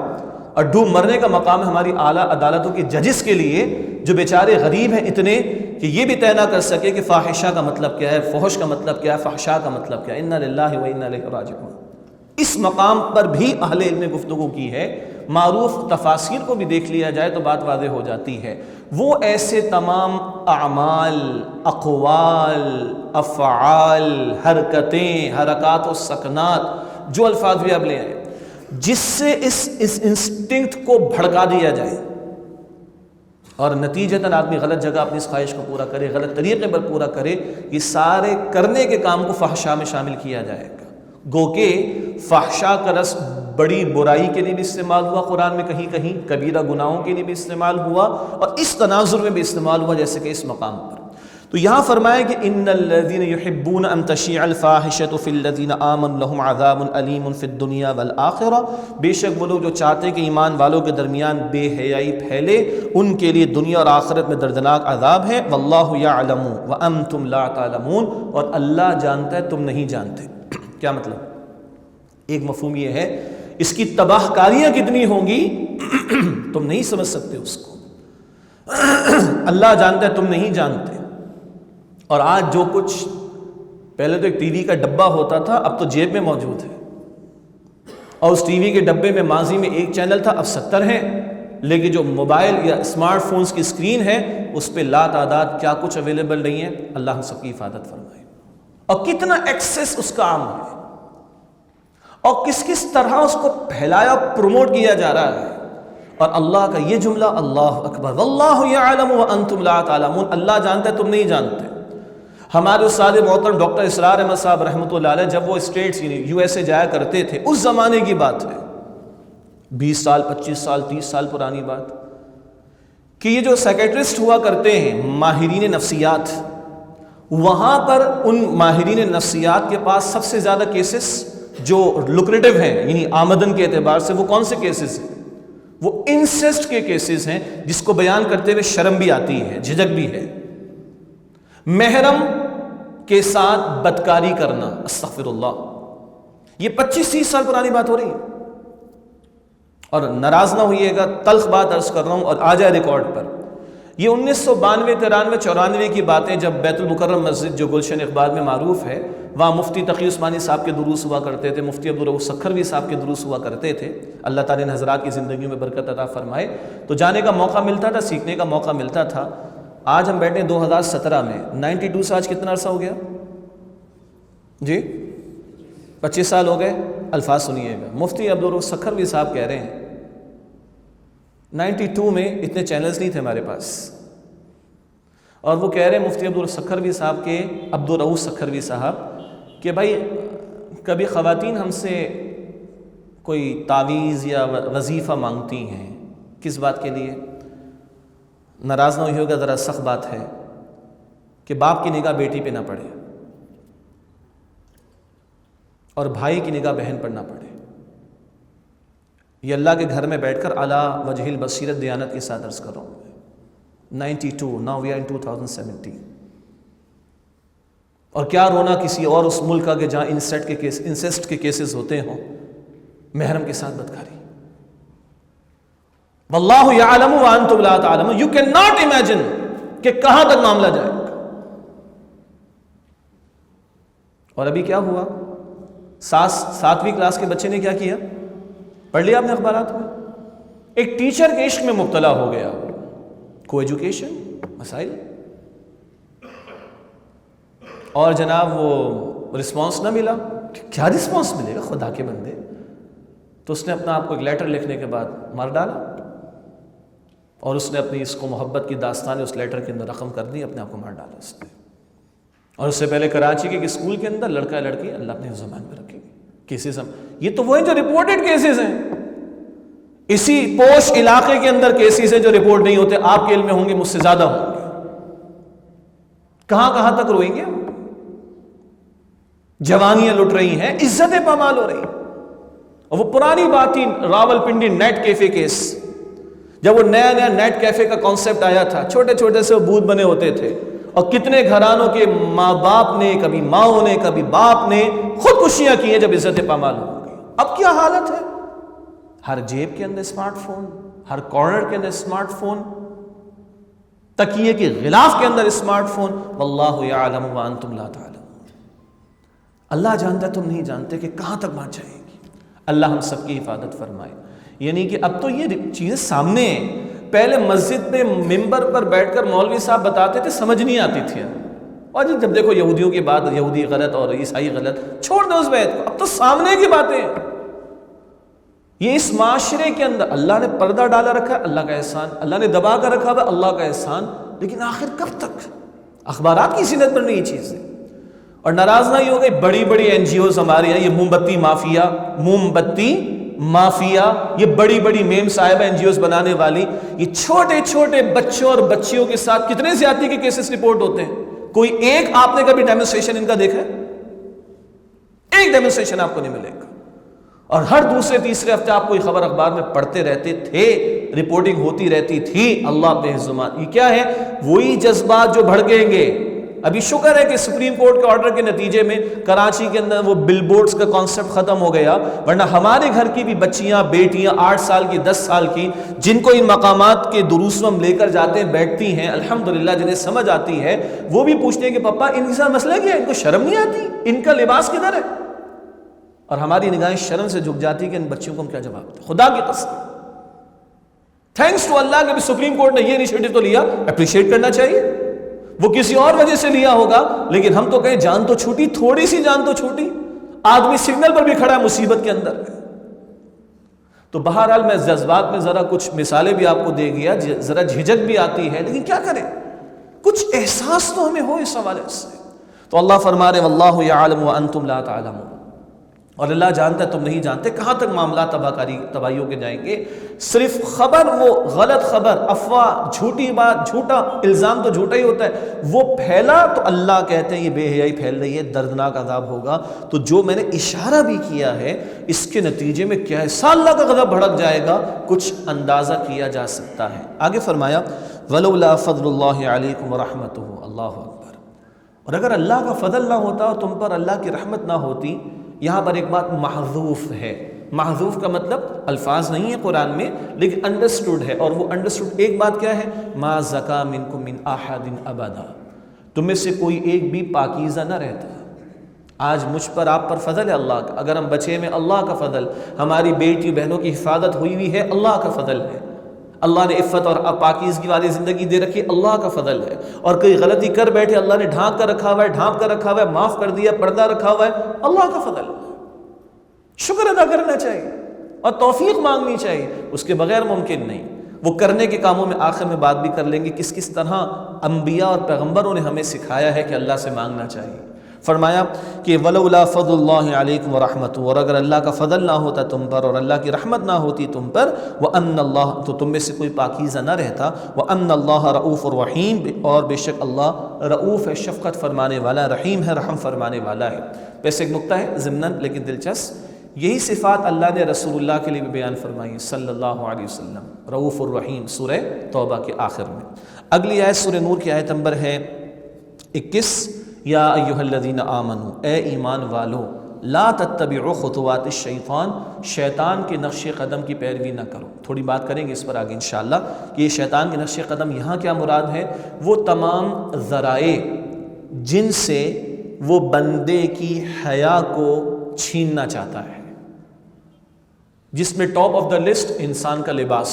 A: اور ڈوب مرنے کا مقام ہے ہماری اعلیٰ عدالتوں کے ججز کے لیے، جو بیچارے غریب ہیں اتنے کہ یہ بھی طے نہ کر سکے کہ فاحشہ کا مطلب کیا ہے، فحش کا مطلب کیا ہے، فحشاء کا مطلب کیا ہے۔ انا للہ و انا الیہ راجعون۔ اس مقام پر بھی اہل علم نے گفتگو کی ہے۔ معروف تفاسیر کو بھی دیکھ لیا جائے تو بات واضح ہو جاتی ہے۔ وہ ایسے تمام اعمال، اقوال، افعال، حرکتیں، حرکات و سکنات، جو الفاظ بھی آپ لے آئے، جس سے اس انسٹنکٹ کو بھڑکا دیا جائے اور نتیجتاً آدمی غلط جگہ اپنی اس خواہش کو پورا کرے، غلط طریقے پر پورا کرے، یہ سارے کرنے کے کام کو فحشاء میں شامل کیا جائے گا۔ گو کہ فحشاء کا لفظ بڑی برائی کے لیے بھی استعمال ہوا قرآن میں، کہیں کہیں کبیرہ گناہوں کے لیے بھی استعمال ہوا، اور اس تناظر میں بھی استعمال ہوا، جیسے کہ اس مقام پر۔ تو یہاں فرمایا کہ ان الذین یحبون ان تشیع الفاحشۃ فی الذین آمنوا لهم عذاب علیم فی الدنیا والآخرہ، بے شک وہ لوگ جو چاہتے ہیں کہ ایمان والوں کے درمیان بے حیائی پھیلے، ان کے لیے دنیا اور آخرت میں دردناک عذاب ہے۔ واللہ یعلم وانتم لا تعلمون، اور اللہ جانتا ہے تم نہیں جانتے۔ کیا مطلب؟ ایک مفہوم یہ ہے اس کی تباہ کاریاں کتنی ہوں گی تم نہیں سمجھ سکتے اس کو، اللہ جانتا ہے تم نہیں جانتے۔ اور آج جو کچھ، پہلے تو ایک ٹی وی کا ڈبہ ہوتا تھا، اب تو جیب میں موجود ہے، اور اس ٹی وی کے ڈبے میں ماضی میں ایک چینل تھا، اب 70 ہیں، لیکن جو موبائل یا اسمارٹ فونز کی اسکرین ہے اس پہ لا تعداد کیا کچھ اویلیبل نہیں ہے۔ اللہ ہم سب کی حفاظت فرمائے۔ اور کتنا ایکسس اس کا عام ہے، اور کس کس طرح اس کو پھیلایا، پروموٹ کیا جا رہا ہے۔ اور اللہ کا یہ جملہ، اللہ اکبر، واللہ یعلم وانتم لا تعلمون، اللہ جانتا ہے تم نہیں جانتے۔ ہمارے استاد محترم ڈاکٹر اسرار احمد صاحب رحمۃ اللہ علیہ جب وہ اسٹیٹس یعنی یو ایس اے جایا کرتے تھے، اس زمانے کی بات ہے، 20 سال 25 سال 30 سال پرانی بات، کہ یہ جو سائیکیٹرسٹ ہوا کرتے ہیں، ماہرین نفسیات، وہاں پر ان ماہرین نفسیات کے پاس سب سے زیادہ کیسز جو لوکریٹو ہیں، یعنی آمدن کے اعتبار سے، وہ کون سے کیسز ہیں؟ وہ انسیسٹ کے کیسز ہیں، جس کو بیان کرتے ہوئے شرم بھی آتی ہے، جھجک بھی ہے۔ محرم کے ساتھ بدکاری کرنا، استغفر اللہ، یہ 25-30 سال پرانی بات ہو رہی ہے۔ اور ناراض نہ ہوئیے گا، تلخ بات عرض کر رہا ہوں اور آ جائے ریکارڈ پر، یہ 1992 93 94 کی باتیں، جب بیت المکرم مسجد جو گلشن اقبال میں معروف ہے، وہاں مفتی تقی عثمانی صاحب کے دروس ہوا کرتے تھے، مفتی عبدالرؤوف سکھروی صاحب کے دروس ہوا کرتے تھے، اللہ تعالیٰ نے حضرات کی زندگیوں میں برکت عطا فرمائے، تو جانے کا موقع ملتا تھا، سیکھنے کا موقع ملتا تھا۔ آج ہم بیٹھے 2017 میں، 92 سے آج کتنا عرصہ ہو گیا جی؟ 25 سال ہو گئے۔ الفاظ سنیے گا، مفتی عبدالرؤوف سکھروی صاحب کہہ رہے ہیں 92 میں اتنے چینلز نہیں تھے ہمارے پاس، اور وہ کہہ رہے ہیں مفتی عبدالرؤوف سکھروی صاحب کے، عبدالرؤوف سکھروی صاحب، کہ بھائی کبھی خواتین ہم سے کوئی تعویذ یا وظیفہ مانگتی ہیں، کس بات کے لیے؟ ناراض نہ ہوئے گا، ذرا سخت بات ہے، کہ باپ کی نگاہ بیٹی پہ نہ پڑے اور بھائی کی نگاہ بہن پر نہ پڑے۔ یہ اللہ کے گھر میں بیٹھ کر اعلیٰ وجہ البصیرت دیانت کے ساتھ عرض کر رہا ہوں۔ 92، now we are in 2017۔ اور کیا رونا کسی اور اس ملک کا کہ جہاں انسیسٹ کے کیسز ہوتے ہوں، محرم کے ساتھ بدکاری۔ واللہ یعلم وانتم لا تعلمون، you cannot imagine کہ کہاں تک معاملہ جائے گا۔ اور ابھی کیا ہوا، 7ویں کلاس کے بچے نے کیا کیا، پڑھ لیا آپ نے اخبارات میں، ایک ٹیچر کے عشق میں مبتلا ہو گیا، کو ایجوکیشن مسائل، اور جناب وہ رسپانس نہ ملا. کیا رسپانس ملے گا خدا کے بندے، تو اس نے اپنا آپ کو ایک لیٹر لکھنے کے بعد مار ڈالا، اور اس نے اپنی اس کو محبت کی داستان اس لیٹر کے اندر رقم کر دی، اپنے آپ کو مار ڈالا اس نے. اور اس سے پہلے کراچی کے اسکول کے اندر لڑکا لڑکی اللہ اپنے زبان پہ رکھے گی کیسز. یہ تو وہ ہیں جو رپورٹڈ کیسز ہیں، اسی پوش علاقے کے اندر کیسز ہیں جو رپورٹ نہیں ہوتے. آپ کے علم میں ہوں گے، مجھ سے زیادہ ہوں گے. کہاں کہاں تک روئیں گے، جوانیاں لٹ رہی ہیں، عزتیں پامال ہو رہی ہیں. اور وہ پرانی بات تھی Rawalpindi net cafe case, جب وہ نیا نیا نیٹ کیفے کا کانسیپٹ آیا تھا، چھوٹے چھوٹے سے وہ بوتھ بنے ہوتے تھے، اور کتنے گھرانوں کے ماں باپ نے، کبھی ماؤں نے، کبھی باپ نے خودکشیاں کی ہیں جب عزتیں پامال ہو گئی. اب کیا حالت ہے، ہر جیب کے اندر اسمارٹ فون، ہر کارنر کے اندر اسمارٹ فون، تکیے کے غلاف کے اندر اسمارٹ فون. واللہ یعلم وانتم لا تعلمون. اللہ جانتا ہے، تم نہیں جانتے کہ کہاں تک پہنچ جائے گی. اللہ ہم سب کی حفاظت فرمائے. یعنی کہ اب تو یہ چیزیں سامنے ہیں. پہلے مسجد پہ ممبر پر بیٹھ کر مولوی صاحب بتاتے تھے، سمجھ نہیں آتی تھی. اور جب دیکھو یہودیوں کی بات، یہودی غلط اور عیسائی غلط، چھوڑ دو اس بات کو. اب تو سامنے کی باتیں ہیں. یہ اس معاشرے کے اندر اللہ نے پردہ ڈالا رکھا ہے، اللہ کا احسان. اللہ نے دبا کر رکھا ہے، اللہ کا احسان. لیکن آخر کب تک؟ اخبارات کی زینت پر نہیں یہ چیز ہے. اور ناراض نہ ہی ہو گئی، بڑی بڑی این جی اوز ہمارے یہاں، یہ موم بتی مافیا، یہ بڑی بڑی میم صاحبہ این جی اوز بنانے والی، یہ چھوٹے چھوٹے بچوں اور بچیوں کے ساتھ کتنے زیادتی کے کیسز رپورٹ ہوتے ہیں. کوئی ایک آپ نے کبھی ڈیمونسٹریشن ان کا دیکھا ہے؟ ایک ڈیمونسٹریشن آپ کو نہیں ملے گا. اور ہر دوسرے تیسرے ہفتے آپ کوئی خبر اخبار میں پڑھتے رہتے تھے، رپورٹنگ ہوتی رہتی تھی. اللہ بے زمان. یہ کیا ہے؟ وہی جذبات جو بھڑکیں گے. ابھی شکر ہے کہ سپریم کورٹ کے آرڈر کے نتیجے میں کراچی کے اندر وہ بل بورڈز کا کانسیپٹ ختم ہو گیا، ورنہ ہمارے گھر کی بھی بچیاں، بیٹیاں 8 سال کی، 10 سال کی، جن کو ان مقامات کے دروس ہم لے کر جاتے ہیں، بیٹھتی ہیں الحمدللہ، جنہیں سمجھ آتی ہے، وہ بھی پوچھتے ہیں کہ پپا ان کے ساتھ مسئلہ کیا ہے، ان کو شرم نہیں آتی، ان کا لباس کدھر ہے؟ اور ہماری نگاہیں شرم سے جھک جاتی کہ ان بچوں کو ہم کیا جواب دیں. خدا کی قسم، تھینکس ٹو اللہ کہ سپریم کورٹ نے یہ انیشیٹو تو لیا، اپریشیٹ کرنا چاہیے. وہ کسی اور وجہ سے لیا ہوگا، لیکن ہم تو کہیں جان تو چھوٹی، تھوڑی سی جان تو چھوٹی. آدمی سگنل پر بھی کھڑا ہے مصیبت کے اندر. تو بہرحال میں جذبات میں ذرا کچھ مثالیں بھی آپ کو دے گیا، ذرا جھجک بھی آتی ہے، لیکن کیا کریں، کچھ احساس تو ہمیں ہو اس حوالے سے. تو اللہ فرما رہے واللہ یعلم وانتم لا تعلمون. اور اللہ جانتا ہے، تم نہیں جانتے. کہاں تک معاملات تباہیوں کے جائیں گے؟ صرف خبر، وہ غلط خبر، افواہ، جھوٹی بات، جھوٹا الزام تو جھوٹا ہی ہوتا ہے، وہ پھیلا تو اللہ کہتے ہیں یہ بے حیائی پھیل رہی ہے، دردناک عذاب ہوگا. تو جو میں نے اشارہ بھی کیا ہے، اس کے نتیجے میں کیا ہے، اللہ کا غضب بھڑک جائے گا، کچھ اندازہ کیا جا سکتا ہے. آگے فرمایا ولولا فضل اللہ علیکم ورحمتہ. اللہ اکبر. اور اگر اللہ کا فضل نہ ہوتا اور تم پر اللہ کی رحمت نہ ہوتی. یہاں پر ایک بات محذوف ہے. محذوف کا مطلب الفاظ نہیں ہے قرآن میں، لیکن انڈرسٹوڈ ہے. اور وہ انڈرسٹوڈ ایک بات کیا ہے؟ ما زکا منکم من احد ابدا. تم میں سے کوئی ایک بھی پاکیزہ نہ رہتا. آج مجھ پر، آپ پر فضل ہے اللہ کا. اگر ہم بچے میں، اللہ کا فضل. ہماری بیٹی بہنوں کی حفاظت ہوئی ہے، اللہ کا فضل ہے. اللہ نے عفت اور پاکیزگی والی زندگی دے رکھی، اللہ کا فضل ہے. اور کوئی غلطی کر بیٹھے، اللہ نے ڈھانپ کر رکھا ہوا ہے، معاف کر دیا، پردہ رکھا ہوا ہے، اللہ کا فضل. شکر ادا کرنا چاہیے اور توفیق مانگنی چاہیے، اس کے بغیر ممکن نہیں. وہ کرنے کے کاموں میں آخر میں بات بھی کر لیں گے، کس طرح انبیاء اور پیغمبروں نے ہمیں سکھایا ہے کہ اللہ سے مانگنا چاہیے. فرمایا کہ ولولا فضل اللہ علیکم ورحمتہ. اور اگر اللہ کا فضل نہ ہوتا تم پر اور اللہ کی رحمت نہ ہوتی تم پر، وان اللہ، تو تم میں سے کوئی پاکیزہ نہ رہتا. وان اللہ رؤوف الرحیم. اور بے شک اللہ رؤوف ہے، شفقت فرمانے والا، رحیم ہے، رحم فرمانے والا ہے. ویسے ایک نقطہ ہے ضمناً لیکن دلچسپ، یہی صفات اللہ نے رسول اللہ کے لیے بھی بیان فرمائی صلی اللہ علیہ وسلم. رؤوف الرحیم سورہ توبہ کے آخر میں. اگلی آیت سورہ نور کی آیت نمبر ہے 21. یا ایھا الذین آمنوا، اے ایمان والو، لا تتبعوا خطوات الشیطان، شیطان کے نقش قدم کی پیروی نہ کرو. تھوڑی بات کریں گے اس پر آگے انشاءاللہ کہ یہ شیطان کے نقش قدم یہاں کیا مراد ہے. وہ تمام ذرائع جن سے وہ بندے کی حیا کو چھیننا چاہتا ہے، جس میں ٹاپ آف دا لسٹ انسان کا لباس۔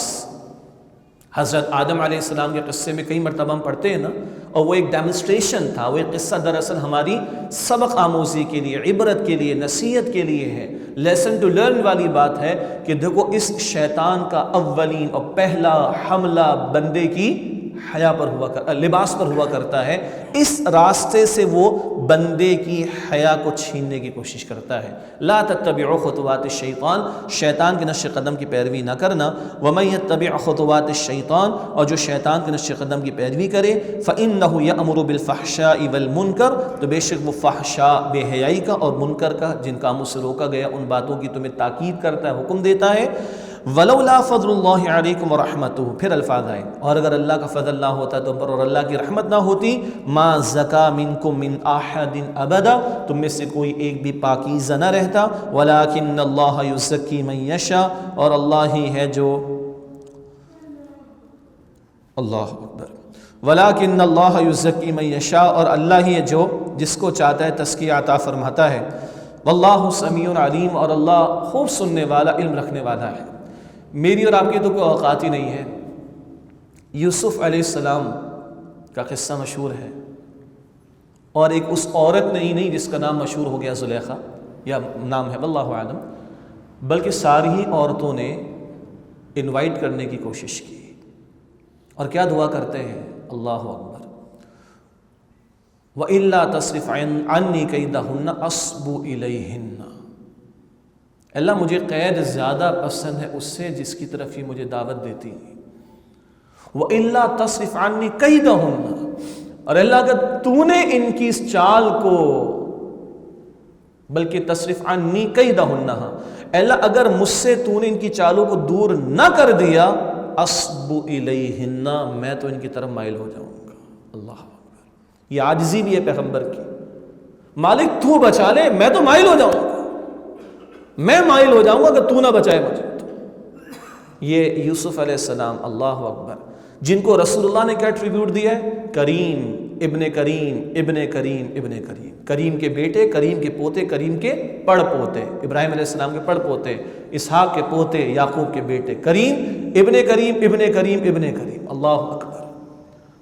A: حضرت آدم علیہ السلام کے قصے میں کئی مرتبہ ہم پڑھتے ہیں نا، اور وہ ایک ڈیمونسٹریشن تھا، وہ ایک قصہ دراصل ہماری سبق آموزی کے لیے، عبرت کے لیے، نصیحت کے لیے ہے، لیسن ٹو لرن والی بات ہے کہ دیکھو اس شیطان کا اولین اور پہلا حملہ بندے کی حیا پر لباس پر ہوا کرتا ہے۔ اس راستے سے وہ بندے کی حیا کو چھیننے کی کوشش کرتا ہے۔ لا تتبعوا خطوات الشیطان، شیطان کے نقش قدم کی پیروی نہ کرنا۔ ومن یتبع خطوات الشیطان، اور جو شیطان کے نقش قدم کی پیروی کرے، فإنہ یأمر بالفحشاء والمنکر، تو بے شک وہ فحشاء بے حیائی کا اور منکر کا، جن کاموں سے روکا گیا ان باتوں کی تمہیں تاکید کرتا ہے، حکم دیتا ہے۔ ولولا فضل اللہ علیکم ورحمتہ، پھر الفاظ آئے، اور اگر اللہ کا فضل نہ ہوتا تم پر اور اللہ کی رحمت نہ ہوتی، ما زکا منکم من احد ابدا، تم میں سے کوئی ایک بھی پاکیزہ نہ رہتا، ولکن اللہ یزکی من یشاء، اور اللہ ہی ہے جو، اللہ اکبر، ولکن اللہ یزکی من یشاء، اور اللہ ہی ہے جو جس کو چاہتا ہے تزکیہ عطا فرماتا ہے۔ واللہ سمیع علیم، اور اللہ خوب سننے والا، علم رکھنے والا ہے۔ میری اور آپ کی تو کوئی اوقات ہی نہیں ہے۔ یوسف علیہ السلام کا قصہ مشہور ہے، اور ایک اس عورت نے ہی نہیں جس کا نام مشہور ہو گیا زلیخا، یا نام ہے واللہ عالم، بلکہ ساری ہی عورتوں نے انوائٹ کرنے کی کوشش کی، اور کیا دعا کرتے ہیں، اللہ اکبر، وَإِلَّا تَصْرِفْ عَنِّي كَيْدَهُنَّ أَصْبُ إِلَيْهِنَّ، اللہ مجھے قید زیادہ پسند ہے اس سے جس کی طرف یہ مجھے دعوت دیتی ہے۔ وَإِلَّا تَصْرِفْ عَنِّي كَيْدَهُنَّ، اور اللہ اگر تو نے ان کی اس چال کو، بلکہ تصرف عنی كَيْدَهُنَّ، اللہ اگر مجھ سے تو نے ان کی چالوں کو دور نہ کر دیا، أَصْبُ إِلَيْهِنَّ، میں تو ان کی طرف مائل ہو جاؤں گا۔ اللہ اکبر، یہ عاجزی بھی ہے پیغمبر کی، مالک تو بچا لے، میں تو مائل ہو جاؤں گا، میں مائل ہو جاؤں گا کہ تو نہ بچائے مجھے۔ یہ یوسف علیہ السلام، اللہ اکبر، جن کو رسول اللہ نے کیا ٹریبیوٹ دیا ہے، کریم ابن کریم ابن کریم ابن کریم، کریم کے بیٹے، کریم کے پوتے، کریم کے پڑ پوتے، ابراہیم علیہ السلام کے پڑ پوتے، اسحاق کے پوتے، یعقوب کے بیٹے، کریم ابن کریم ابن کریم ابن کریم، اللہ اکبر۔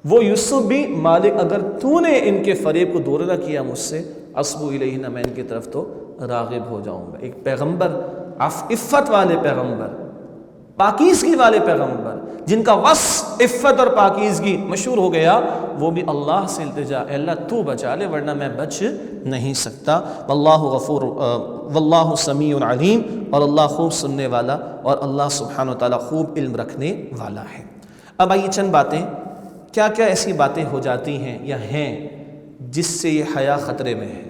A: وہ یوسف بھی، مالک اگر تو نے ان کے فریب کو دور نہ کیا مجھ سے، اصبو الیہن، میں ان کی طرف تو راغب ہو جاؤں گا۔ ایک پیغمبر، عفت والے پیغمبر، پاکیزگی والے پیغمبر، جن کا وصف عفت اور پاکیزگی مشہور ہو گیا، وہ بھی اللہ سے التجا، اے اللہ تو بچا لے ورنہ میں بچ نہیں سکتا۔ واللہ غفور، واللہ سمیع علیم، اور اللہ خوب سننے والا، اور اللہ سبحانہ وتعالی خوب علم رکھنے والا ہے۔ اب آئیے چند باتیں، کیا کیا ایسی باتیں ہو جاتی ہیں یا ہیں جس سے یہ حیا خطرے میں ہے۔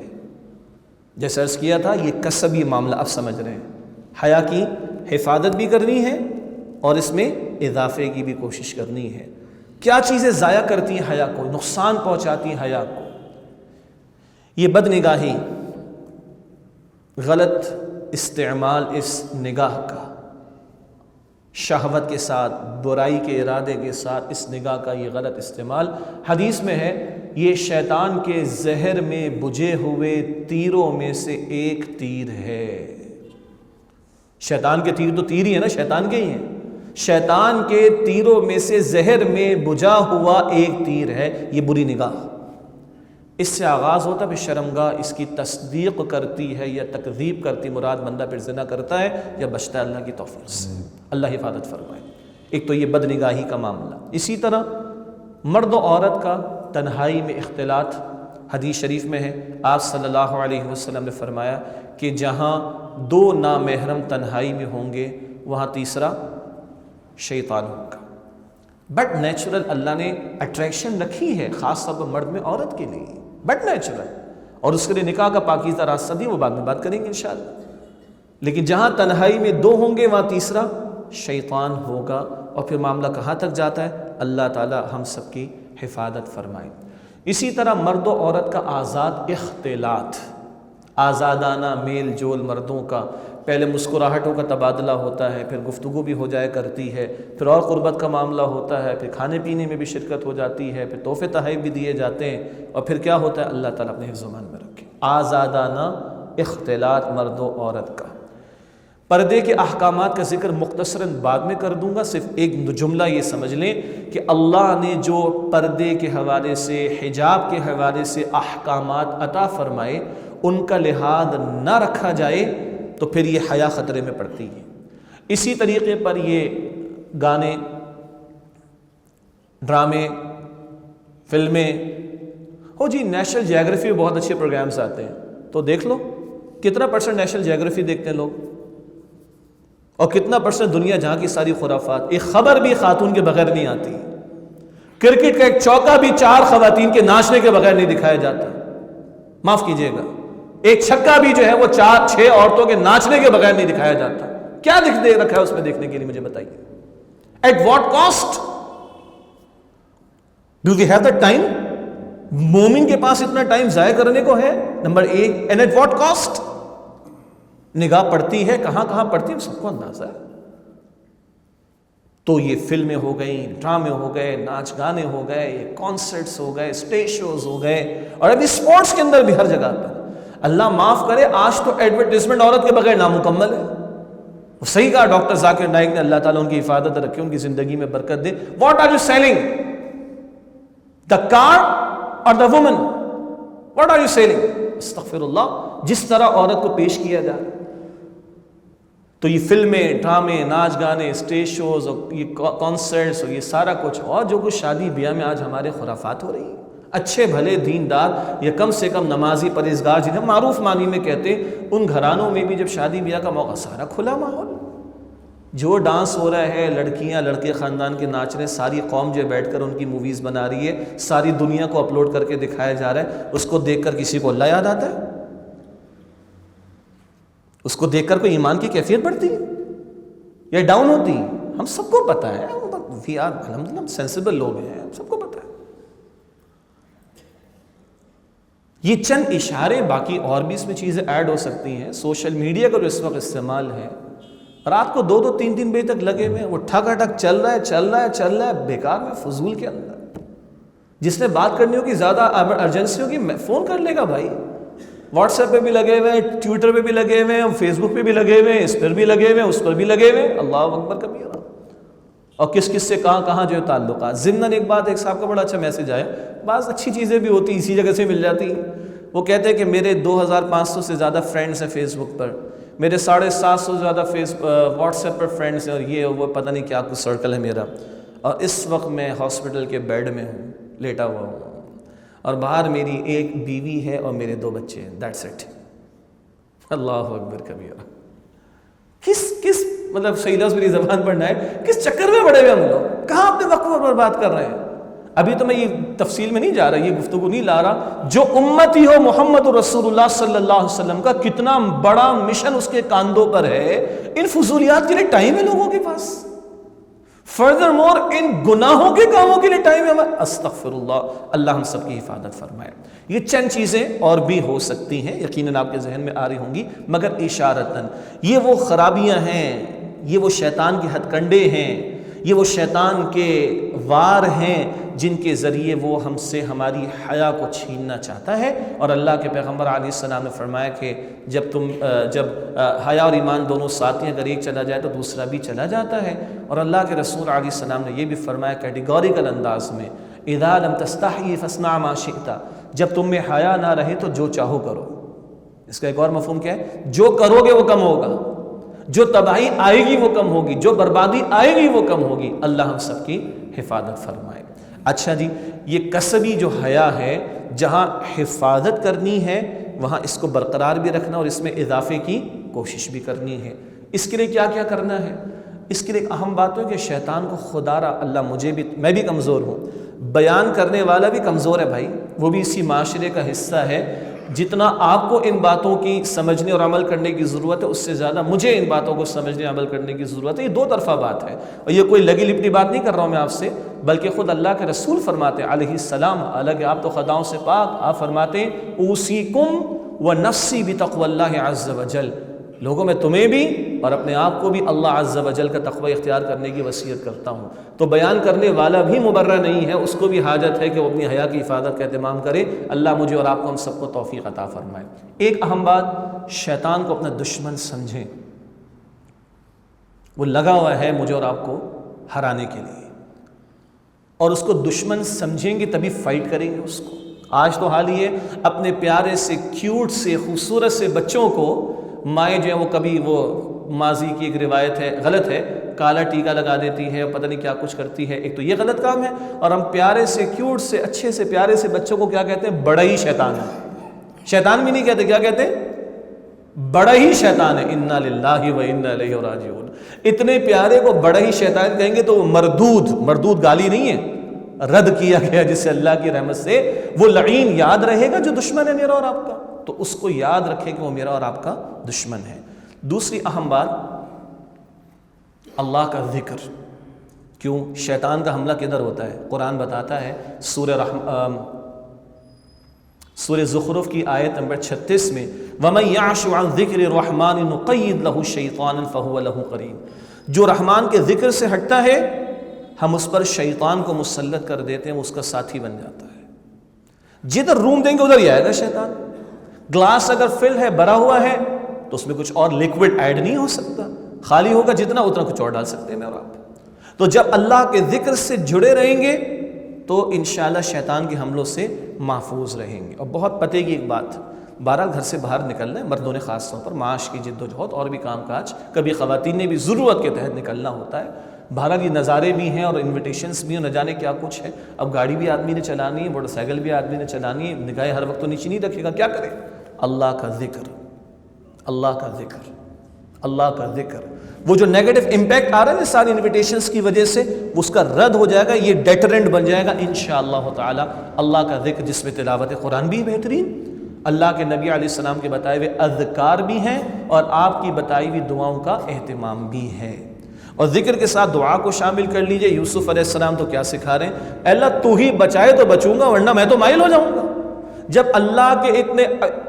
A: جیسے عرض کیا تھا، یہ کسبی معاملہ، اب سمجھ رہے ہیں، حیا کی حفاظت بھی کرنی ہے اور اس میں اضافے کی بھی کوشش کرنی ہے۔ کیا چیزیں ضائع کرتی ہیں حیا کو، نقصان پہنچاتی ہیں حیا کو؟ یہ بد نگاہی، غلط استعمال اس نگاہ کا، شہوت کے ساتھ، برائی کے ارادے کے ساتھ اس نگاہ کا یہ غلط استعمال، حدیث میں ہے یہ شیطان کے زہر میں بجھے ہوئے تیروں میں سے ایک تیر ہے۔ شیطان کے تیر تو تیر ہی ہے نا، شیطان کے ہی ہیں، شیطان کے تیروں میں سے زہر میں بجھا ہوا ایک تیر ہے، یہ بری نگاہ۔ اس سے آغاز ہوتا ہے، پھر شرمگاہ اس کی تصدیق کرتی ہے یا تکذیب کرتی، مراد بندہ پھر زنا کرتا ہے یا بچتا ہے اللہ کی توفیق سے، اللہ حفاظت فرمائے۔ ایک تو یہ بد نگاہی کا معاملہ۔ اسی طرح مرد و عورت کا تنہائی میں اختلاط، حدیث شریف میں ہے، آپ صلی اللہ علیہ وسلم نے فرمایا کہ جہاں دو نامحرم تنہائی میں ہوں گے وہاں تیسرا شیطان ہوگا۔ بٹ نیچرل اللہ نے اٹریکشن رکھی ہے، خاص طور پر مرد میں عورت کے لیے، بٹ نیچرل، اور اس کے لیے نکاح کا پاکیزہ راستہ دی، وہ بعد میں بات کریں گے انشاءاللہ۔ لیکن جہاں تنہائی میں دو ہوں گے وہاں تیسرا شیطان ہوگا، اور پھر معاملہ کہاں تک جاتا ہے، اللہ تعالی ہم سب کی حفاظت فرمائے۔ اسی طرح مرد و عورت کا آزاد اختلاط، آزادانہ میل جول مردوں کا، پہلے مسکراہٹوں کا تبادلہ ہوتا ہے، پھر گفتگو بھی ہو جایا کرتی ہے، پھر اور قربت کا معاملہ ہوتا ہے، پھر کھانے پینے میں بھی شرکت ہو جاتی ہے، پھر تحفے تحائف بھی دیے جاتے ہیں، اور پھر کیا ہوتا ہے، اللہ تعالیٰ اپنے حفظ و امان میں رکھے۔ آزادانہ اختلاط مرد و عورت کا۔ پردے کے احکامات کا ذکر مختصراً بعد میں کر دوں گا، صرف ایک جملہ یہ سمجھ لیں کہ اللہ نے جو پردے کے حوالے سے، حجاب کے حوالے سے احکامات عطا فرمائے، ان کا لحاظ نہ رکھا جائے تو پھر یہ حیا خطرے میں پڑتی ہے۔ اسی طریقے پر یہ گانے، ڈرامے، فلمیں، ہو جی نیشنل جیوگرافی میں بہت اچھے پروگرامز آتے ہیں، تو دیکھ لو کتنا پرسنٹ نیشنل جیوگرافی دیکھتے ہیں لوگ، اور کتنا پرسنٹ دنیا جہاں کی ساری خرافات۔ ایک خبر بھی خاتون کے بغیر نہیں آتی، کرکٹ کا ایک چوکا بھی 4 خواتین کے ناچنے کے بغیر نہیں دکھایا جاتا، معاف کیجئے گا، ایک چھکا بھی جو ہے وہ 4-6 عورتوں کے ناچنے کے بغیر نہیں دکھایا جاتا۔ کیا دے رکھا ہے اس میں دیکھنے کے لیے، مجھے بتائیے، at what cost? Do we have the time? مومن کے پاس اتنا ٹائم ضائع کرنے کو ہے؟ Number 1، and at what cost? نگاہ پڑتی ہے، کہاں کہاں پڑتی ہے، سب کو اندازہ ہے۔ تو یہ فلمیں ہو گئیں، ڈرامے ہو گئے، ناچ گانے ہو گئے، یہ کانسرٹس ہو گئے، اسٹیج شوز ہو گئے، اور ابھی سپورٹس کے اندر بھی ہر جگہ پر۔ اللہ معاف کرے، آج تو ایڈورٹائزمنٹ عورت کے بغیر نامکمل ہے۔ صحیح کہا ڈاکٹر ذاکر نائک نے، اللہ تعالیٰ ان کی حفاظت رکھے، ان کی زندگی میں برکت دے۔ What are you selling? The car اور the woman? What are you selling? استغفر اللہ، جس طرح عورت کو پیش کیا جائے۔ تو یہ فلمیں، ڈرامے، ناچ گانے، اسٹیج شوز، اور یہ کانسرٹس، اور یہ سارا کچھ، اور جو کچھ شادی بیاہ میں آج ہمارے خرافات ہو رہی ہیں، اچھے بھلے دیندار یا کم سے کم نمازی پرہیزگار جنہیں معروف معنی میں کہتے ہیں، ان گھرانوں میں بھی جب شادی بیاہ کا موقع، سارا کھلا ماحول، جو ڈانس ہو رہا ہے، لڑکیاں لڑکے خاندان کے ناچ رہے ہیں، ساری قوم جو بیٹھ کر ان کی موویز بنا رہی ہے، ساری دنیا کو اپلوڈ کر کے دکھایا جا رہا ہے۔ اس کو دیکھ کر کسی کو اللہ یاد آتا ہے؟ اس کو دیکھ کر کوئی ایمان کی کیفیت بڑھتی ہے یا ڈاؤن ہوتی ہے؟ ہم سب کو پتہ ہے، وی آر الحمدللہ سینسیبل لوگ ہیں، ہم سب کو پتہ ہے۔ یہ چند اشارے، باقی اور بھی اس میں چیزیں ایڈ ہو سکتی ہیں۔ سوشل میڈیا کا جو اس وقت استعمال ہے، رات کو 2-2 3-3 بجے تک لگے ہوئے ہیں، وہ ٹھکا ٹھک چل رہا ہے بیکار میں، فضول کے اندر۔ جس نے بات کرنی ہوگی، زیادہ ایمرجنسی ہوگی، فون کر لے گا بھائی، واٹس ایپ پہ بھی لگے ہوئے ہیں، ٹویٹر پہ بھی لگے ہوئے ہیں، فیس بک پہ بھی لگے ہوئے ہیں، اس پر بھی لگے ہوئے ہیں، اس پر بھی لگے ہوئے ہیں، اللہ اکبر کبیرہ، اور کس کس سے کہاں کہاں جو ہے تعلقات۔ ضمن ایک بات، ایک صاحب کا بڑا اچھا میسج آیا، بعض اچھی چیزیں بھی ہوتی ہیں اسی جگہ سے مل جاتی ہیں۔ وہ کہتے ہیں کہ میرے 2500 سے زیادہ فرینڈز ہیں فیس بک پر، میرے 750 سے زیادہ واٹس ایپ پر فرینڈز ہیں، اور یہ وہ پتہ نہیں کیا کچھ سرکل ہے میرا، اور اس وقت میں ہاسپٹل کے بیڈ میں ہوں، لیٹا ہوا ہوں، اور باہر میری ایک بیوی ہے اور میرے 2 بچے ہیں، دیٹس اٹ۔ اللہ اکبر کبیرہ۔ کس مطلب صحیح لفظ میری زبان پر نہ ہے، کس چکر میں پڑے ہوئے ہم لوگ، کہاں اپنے وقت پر بات کر رہے ہیں؟ ابھی تو میں یہ تفصیل میں نہیں جا رہا، یہ گفتگو نہیں لا رہا، جو امتی ہو محمد رسول اللہ صلی اللہ علیہ وسلم کا کتنا بڑا مشن اس کے کاندھوں پر ہے، ان فضولیات کے لیے ٹائم ہے لوگوں کے پاس، فردر مور ان گناہوں کے کاموں کے لیے ٹائم ہے۔ استغفر اللہ، اللہ ہم سب کی حفاظت فرمائے۔ یہ چند چیزیں اور بھی ہو سکتی ہیں، یقیناً آپ کے ذہن میں آ رہی ہوں گی، مگر اشارتاً یہ وہ خرابیاں ہیں، یہ وہ شیطان کے ہتھ کنڈے ہیں، یہ وہ شیطان کے وار ہیں جن کے ذریعے وہ ہم سے ہماری حیا کو چھیننا چاہتا ہے۔ اور اللہ کے پیغمبر علیہ السلام نے فرمایا کہ جب حیا اور ایمان دونوں ساتھ ہیں، اگر ایک چلا جائے تو دوسرا بھی چلا جاتا ہے۔ اور اللہ کے رسول علیہ السلام نے یہ بھی فرمایا کیٹیگوریکل انداز میں، اذا لم تستحی فاصنع ما شئت، جب تم میں حیا نہ رہے تو جو چاہو کرو۔ اس کا ایک اور مفہوم کیا ہے؟ جو کرو گے وہ کم ہوگا، جو تباہی آئے گی وہ کم ہوگی، جو بربادی آئے گی وہ کم ہوگی۔ اللہ ہم سب کی حفاظت فرمائے۔ اچھا جی، یہ کسبی جو حیا ہے، جہاں حفاظت کرنی ہے وہاں اس کو برقرار بھی رکھنا اور اس میں اضافے کی کوشش بھی کرنی ہے۔ اس کے لیے کیا کیا کرنا ہے؟ اس کے لیے ایک اہم بات ہے کہ شیطان کو خدا را اللہ میں بھی کمزور ہوں، بیان کرنے والا بھی کمزور ہے بھائی، وہ بھی اسی معاشرے کا حصہ ہے۔ جتنا آپ کو ان باتوں کی سمجھنے اور عمل کرنے کی ضرورت ہے، اس سے زیادہ مجھے ان باتوں کو سمجھنے عمل کرنے کی ضرورت ہے۔ یہ 2 طرفہ بات ہے، اور یہ کوئی لگی لپٹی بات نہیں کر رہا ہوں میں آپ سے، بلکہ خود اللہ کے رسول فرماتے ہیں علیہ السلام، حالانکہ آپ تو خطاؤں سے پاک، آپ فرماتے ہیں اوصیکم ونفسی بتقوی اللہ عز وجل، لوگوں میں تمہیں بھی اور اپنے آپ کو بھی اللہ عز و جل کا تقوی اختیار کرنے کی وصیت کرتا ہوں۔ تو بیان کرنے والا بھی مبرہ نہیں ہے، اس کو بھی حاجت ہے کہ وہ اپنی حیا کی حفاظت کا اہتمام کرے۔ اللہ مجھے اور آپ کو ہم سب کو توفیق عطا فرمائے۔ ایک اہم بات، شیطان کو اپنا دشمن سمجھیں، وہ لگا ہوا ہے مجھے اور آپ کو ہرانے کے لیے، اور اس کو دشمن سمجھیں گے تبھی فائٹ کریں گے اس کو۔ آج تو حال یہ اپنے پیارے سے کیوٹ سے خوبصورت سے بچوں کو مائیں جو ہیں وہ کبھی وہ ماضی کی ایک روایت ہے، غلط ہے، کالا ٹیکا لگا دیتی ہے، پتہ نہیں کیا کچھ کرتی ہے، ایک تو یہ غلط کام ہے، اور ہم پیارے سے کیوٹ سے اچھے سے پیارے سے بچوں کو کیا کہتے ہیں؟ بڑا ہی شیطان ہے۔ شیطان بھی نہیں کہتے، کیا کہتے ہیں؟ بڑا ہی شیطان ہے۔ انا للہ و انا الیہ راجعون۔ اتنے پیارے کو بڑا ہی شیطان کہیں گے تو وہ مردود گالی نہیں ہے، رد کیا گیا جس سے اللہ کی رحمت سے وہ لعین یاد رہے گا جو دشمن ہے میرا اور آپ کا، تو اس کو یاد رکھے کہ وہ میرا اور آپ کا دشمن ہے۔ دوسری اہم بات، اللہ کا ذکر۔ کیوں شیطان کا حملہ کدھر ہوتا ہے؟ قرآن بتاتا ہے سورہ زخرف کی آیت نمبر 36 میں، وَمَن يَعْشُ عَن ذِكْرِ الرَّحْمَنِ نُقَيِّضْ لَهُ شَيْطَانًا فَهُوَ لَهُ قَرِينٌ۔ جو رحمان کے ذکر سے ہٹتا ہے ہم اس پر شیطان کو مسلط کر دیتے ہیں، وہ اس کا ساتھی بن جاتا ہے۔ جدھر روم دیں گے ادھر ہی آئے گا شیطان۔ گلاس اگر فل ہے، بھرا ہوا ہے، تو اس میں کچھ اور لیکوڈ ایڈ نہیں ہو سکتا، خالی ہوگا جتنا اتنا کچھ اور ڈال سکتے ہیں میں اور آپ۔ تو جب اللہ کے ذکر سے جڑے رہیں گے تو انشاءاللہ شیطان کے حملوں سے محفوظ رہیں گے۔ اور بہت پتے کی ایک بات، بہرحال گھر سے باہر نکلنا ہے، مردوں نے خاص طور پر معاش کی جد و جہد اور بھی کام کاج، کبھی خواتین نے بھی ضرورت کے تحت نکلنا ہوتا ہے۔ بہرحال یہ نظارے بھی ہیں اور انویٹیشنز بھی ہیں، نہ جانے کیا کچھ ہے۔ اب گاڑی بھی آدمی نے چلانی ہے، موٹر سائیکل بھی آدمی نے چلانی ہے، نگاہیں ہر وقت تو نیچے نہیں رکھے گا، کیا کرے؟ اللہ کا ذکر، اللہ کا ذکر، اللہ کا ذکر۔ وہ جو نیگیٹو امپیکٹ آ رہا ہے نا ساری انویٹیشنز کی وجہ سے، اس کا رد ہو جائے گا، یہ ڈیٹرنٹ بن جائے گا انشاءاللہ تعالی۔ اللہ کا ذکر جس میں تلاوت قرآن بھی بہترین، اللہ کے نبی علیہ السلام کے بتائے ہوئے اذکار بھی ہیں، اور آپ کی بتائی ہوئی دعاؤں کا اہتمام بھی ہے۔ اور ذکر کے ساتھ دعا کو شامل کر لیجئے۔ یوسف علیہ السلام تو کیا سکھا رہے ہیں؟ اے اللہ تو ہی بچائے تو بچوں گا، ورنہ میں تو مائل ہو جاؤں گا۔ جب اللہ کے اتنے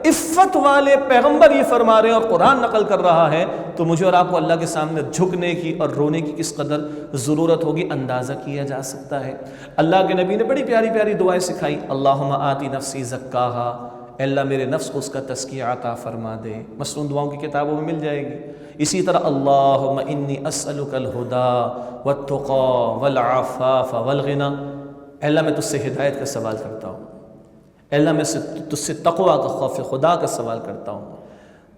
A: عفت والے پیغمبر یہ فرما رہے ہیں اور قرآن نقل کر رہا ہے، تو مجھے اور آپ کو اللہ کے سامنے جھکنے کی اور رونے کی کس قدر ضرورت ہوگی اندازہ کیا جا سکتا ہے۔ اللہ کے نبی نے بڑی پیاری پیاری دعائیں سکھائی۔ اللہم آتی نفسی زکاہا، اے اللہ میرے نفس کو اس کا تزکیہ عطا فرما دے، مصنون دعاؤں کی کتابوں میں مل جائے گی۔ اسی طرح اللہم انی اسألک الہدی والتقی والعفاف والغنی، اے اللہ میں تجھ سے ہدایت کا سوال کرتا ہوں، اے اللہ میں تجھ سے تقوی کا، خوف خدا کا سوال کرتا ہوں،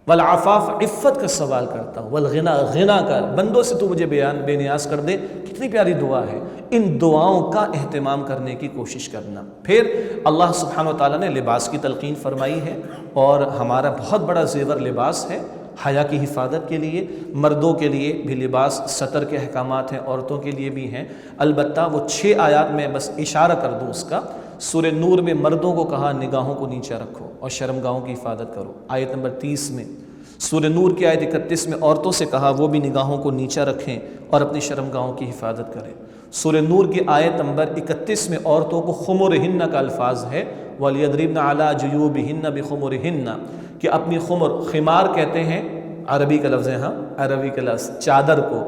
A: والعفاف عفت کا سوال کرتا ہوں، والغنا غنا کا، بندوں سے تو مجھے بے نیاز کر دے۔ کتنی پیاری دعا ہے۔ ان دعاؤں کا اہتمام کرنے کی کوشش کرنا۔ پھر اللہ سبحانہ وتعالیٰ نے لباس کی تلقین فرمائی ہے، اور ہمارا بہت بڑا زیور لباس ہے حیا کی حفاظت کے لیے۔ مردوں کے لیے بھی لباس سطر کے احکامات ہیں، عورتوں کے لیے بھی ہیں۔ البتہ وہ 6 آیات میں بس اشارہ کر دوں اس کا۔ سورہ نور میں مردوں کو کہا نگاہوں کو نیچے رکھو اور شرمگاہوں کی حفاظت کرو، آیت نمبر 30 میں۔ سورہ نور کی آیت 31 میں عورتوں سے کہا وہ بھی نگاہوں کو نیچے رکھیں اور اپنی شرمگاہوں کی حفاظت کریں۔ سورہ نور کی آیت نمبر 31 میں عورتوں کو خمرہن کا الفاظ ہے، وَلْيَضْرِبْنَ عَلَىٰ جُيُوبِهِنَّ بِخُمُرِهِنَّ، کہ اپنی خمار کہتے ہیں عربی کا لفظ ہے، ہاں عربی کا لفظ، چادر کو،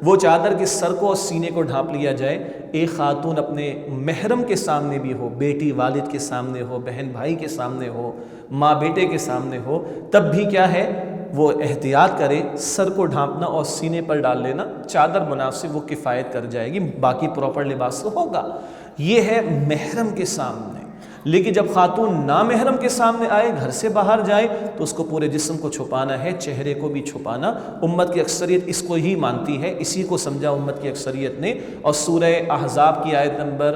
A: وہ چادر کے سر کو اور سینے کو ڈھانپ لیا جائے۔ ایک خاتون اپنے محرم کے سامنے بھی ہو، بیٹی والد کے سامنے ہو، بہن بھائی کے سامنے ہو، ماں بیٹے کے سامنے ہو، تب بھی کیا ہے وہ احتیاط کرے، سر کو ڈھانپنا اور سینے پر ڈال لینا، چادر مناسب وہ کفایت کر جائے گی، باقی پراپر لباس تو ہوگا۔ یہ ہے محرم کے سامنے۔ لیکن جب خاتون نامحرم کے سامنے آئے، گھر سے باہر جائے، تو اس کو پورے جسم کو چھپانا ہے، چہرے کو بھی چھپانا۔ امت کی اکثریت اس کو ہی مانتی ہے، اسی کو سمجھا امت کی اکثریت نے۔ اور سورہ احزاب کی آیت نمبر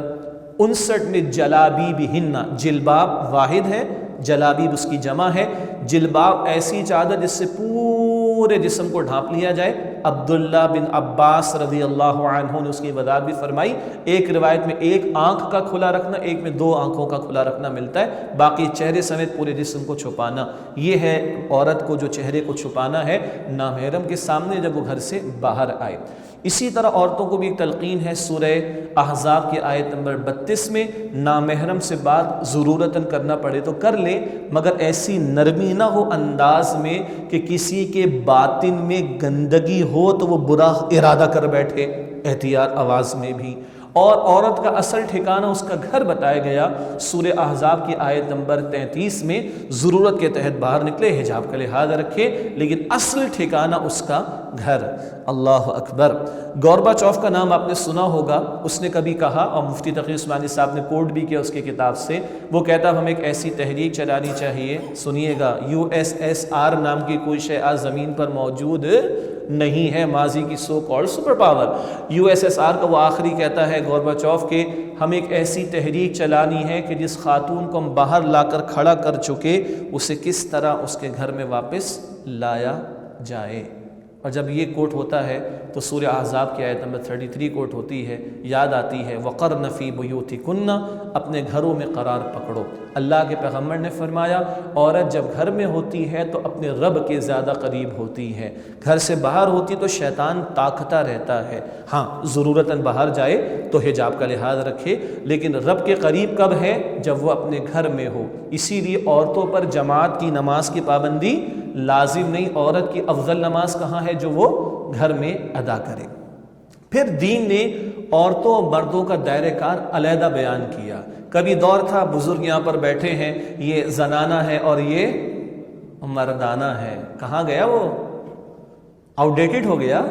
A: 59 میں جلابیبہن، جلباب واحد ہے، جلابیب اس کی جمع ہے۔ جلباب ایسی چادر جس سے پورے جسم کو ڈھانپ لیا جائے، عبداللہ بن عباس رضی اللہ عنہ نے اس کی وضاحت بھی فرمائی. ایک روایت میں ایک آنکھ کا کھلا رکھنا، ایک میں 2 آنکھوں کا کھلا رکھنا ملتا ہے، باقی چہرے سمیت پورے جسم کو چھپانا. یہ ہے عورت کو جو چہرے کو چھپانا ہے نامحرم کے سامنے جب وہ گھر سے باہر آئے. اسی طرح عورتوں کو بھی ایک تلقین ہے سورہ احزاب کی آیت نمبر 32 میں، نامحرم سے بات ضرورتاً کرنا پڑے تو کر لیں، مگر ایسی نرمی نہ ہو انداز میں کہ کسی کے باطن میں گندگی ہو تو وہ برا ارادہ کر بیٹھے، احتیاط آواز میں بھی. اور عورت کا اصل ٹھکانہ اس کا گھر بتایا گیا سورہ احزاب کی آیت نمبر 33 میں. ضرورت کے تحت باہر نکلے، حجاب کا لحاظ رکھے، لیکن اصل ٹھکانہ اس کا گھر. اللہ اکبر. گورباچوف کا نام آپ نے سنا ہوگا. اس نے کبھی کہا، اور مفتی تقی عثمانی صاحب نے کوٹ بھی کیا اس کی کتاب سے، وہ کہتا ہمیں ایک ایسی تحریک چلانی چاہیے، سنیے گا، USSR نام کی کوئی شے آج زمین پر موجود نہیں ہے، ماضی کی so called super power. USSR کا وہ آخری کہتا ہے گورباچوف کہ ہم ایک ایسی تحریک چلانی ہے کہ جس خاتون کو ہم باہر لا کر کھڑا کر چکے اسے کس طرح اس کے گھر میں واپس لایا جائے. اور جب یہ کوٹ ہوتا ہے تو سورہ احزاب کی آیت نمبر 33 کوٹ ہوتی ہے، یاد آتی ہے، وَقَرْنَ فِي بُيُوتِكُنَّ، اپنے گھروں میں قرار پکڑو. اللہ کے پیغمبر نے فرمایا عورت جب گھر میں ہوتی ہے تو اپنے رب کے زیادہ قریب ہوتی ہے، گھر سے باہر ہوتی تو شیطان طاقتا رہتا ہے. ہاں ضرورتاً باہر جائے تو حجاب کا لحاظ رکھے، لیکن رب کے قریب کب ہے؟ جب وہ اپنے گھر میں ہو. اسی لیے عورتوں پر جماعت کی نماز کی پابندی لازم نہیں. عورت کی افضل نماز کہاں ہے؟ جو وہ گھر میں ادا کرے. پھر دین نے عورتوں اور مردوں کا دائرہ کار علیحدہ بیان کیا. کبھی دور تھا بزرگ یہاں پر بیٹھے ہیں، یہ زنانہ ہے اور یہ مردانہ ہے. کہاں گیا وہ؟ آؤٹ ڈیٹڈ ہو گیا.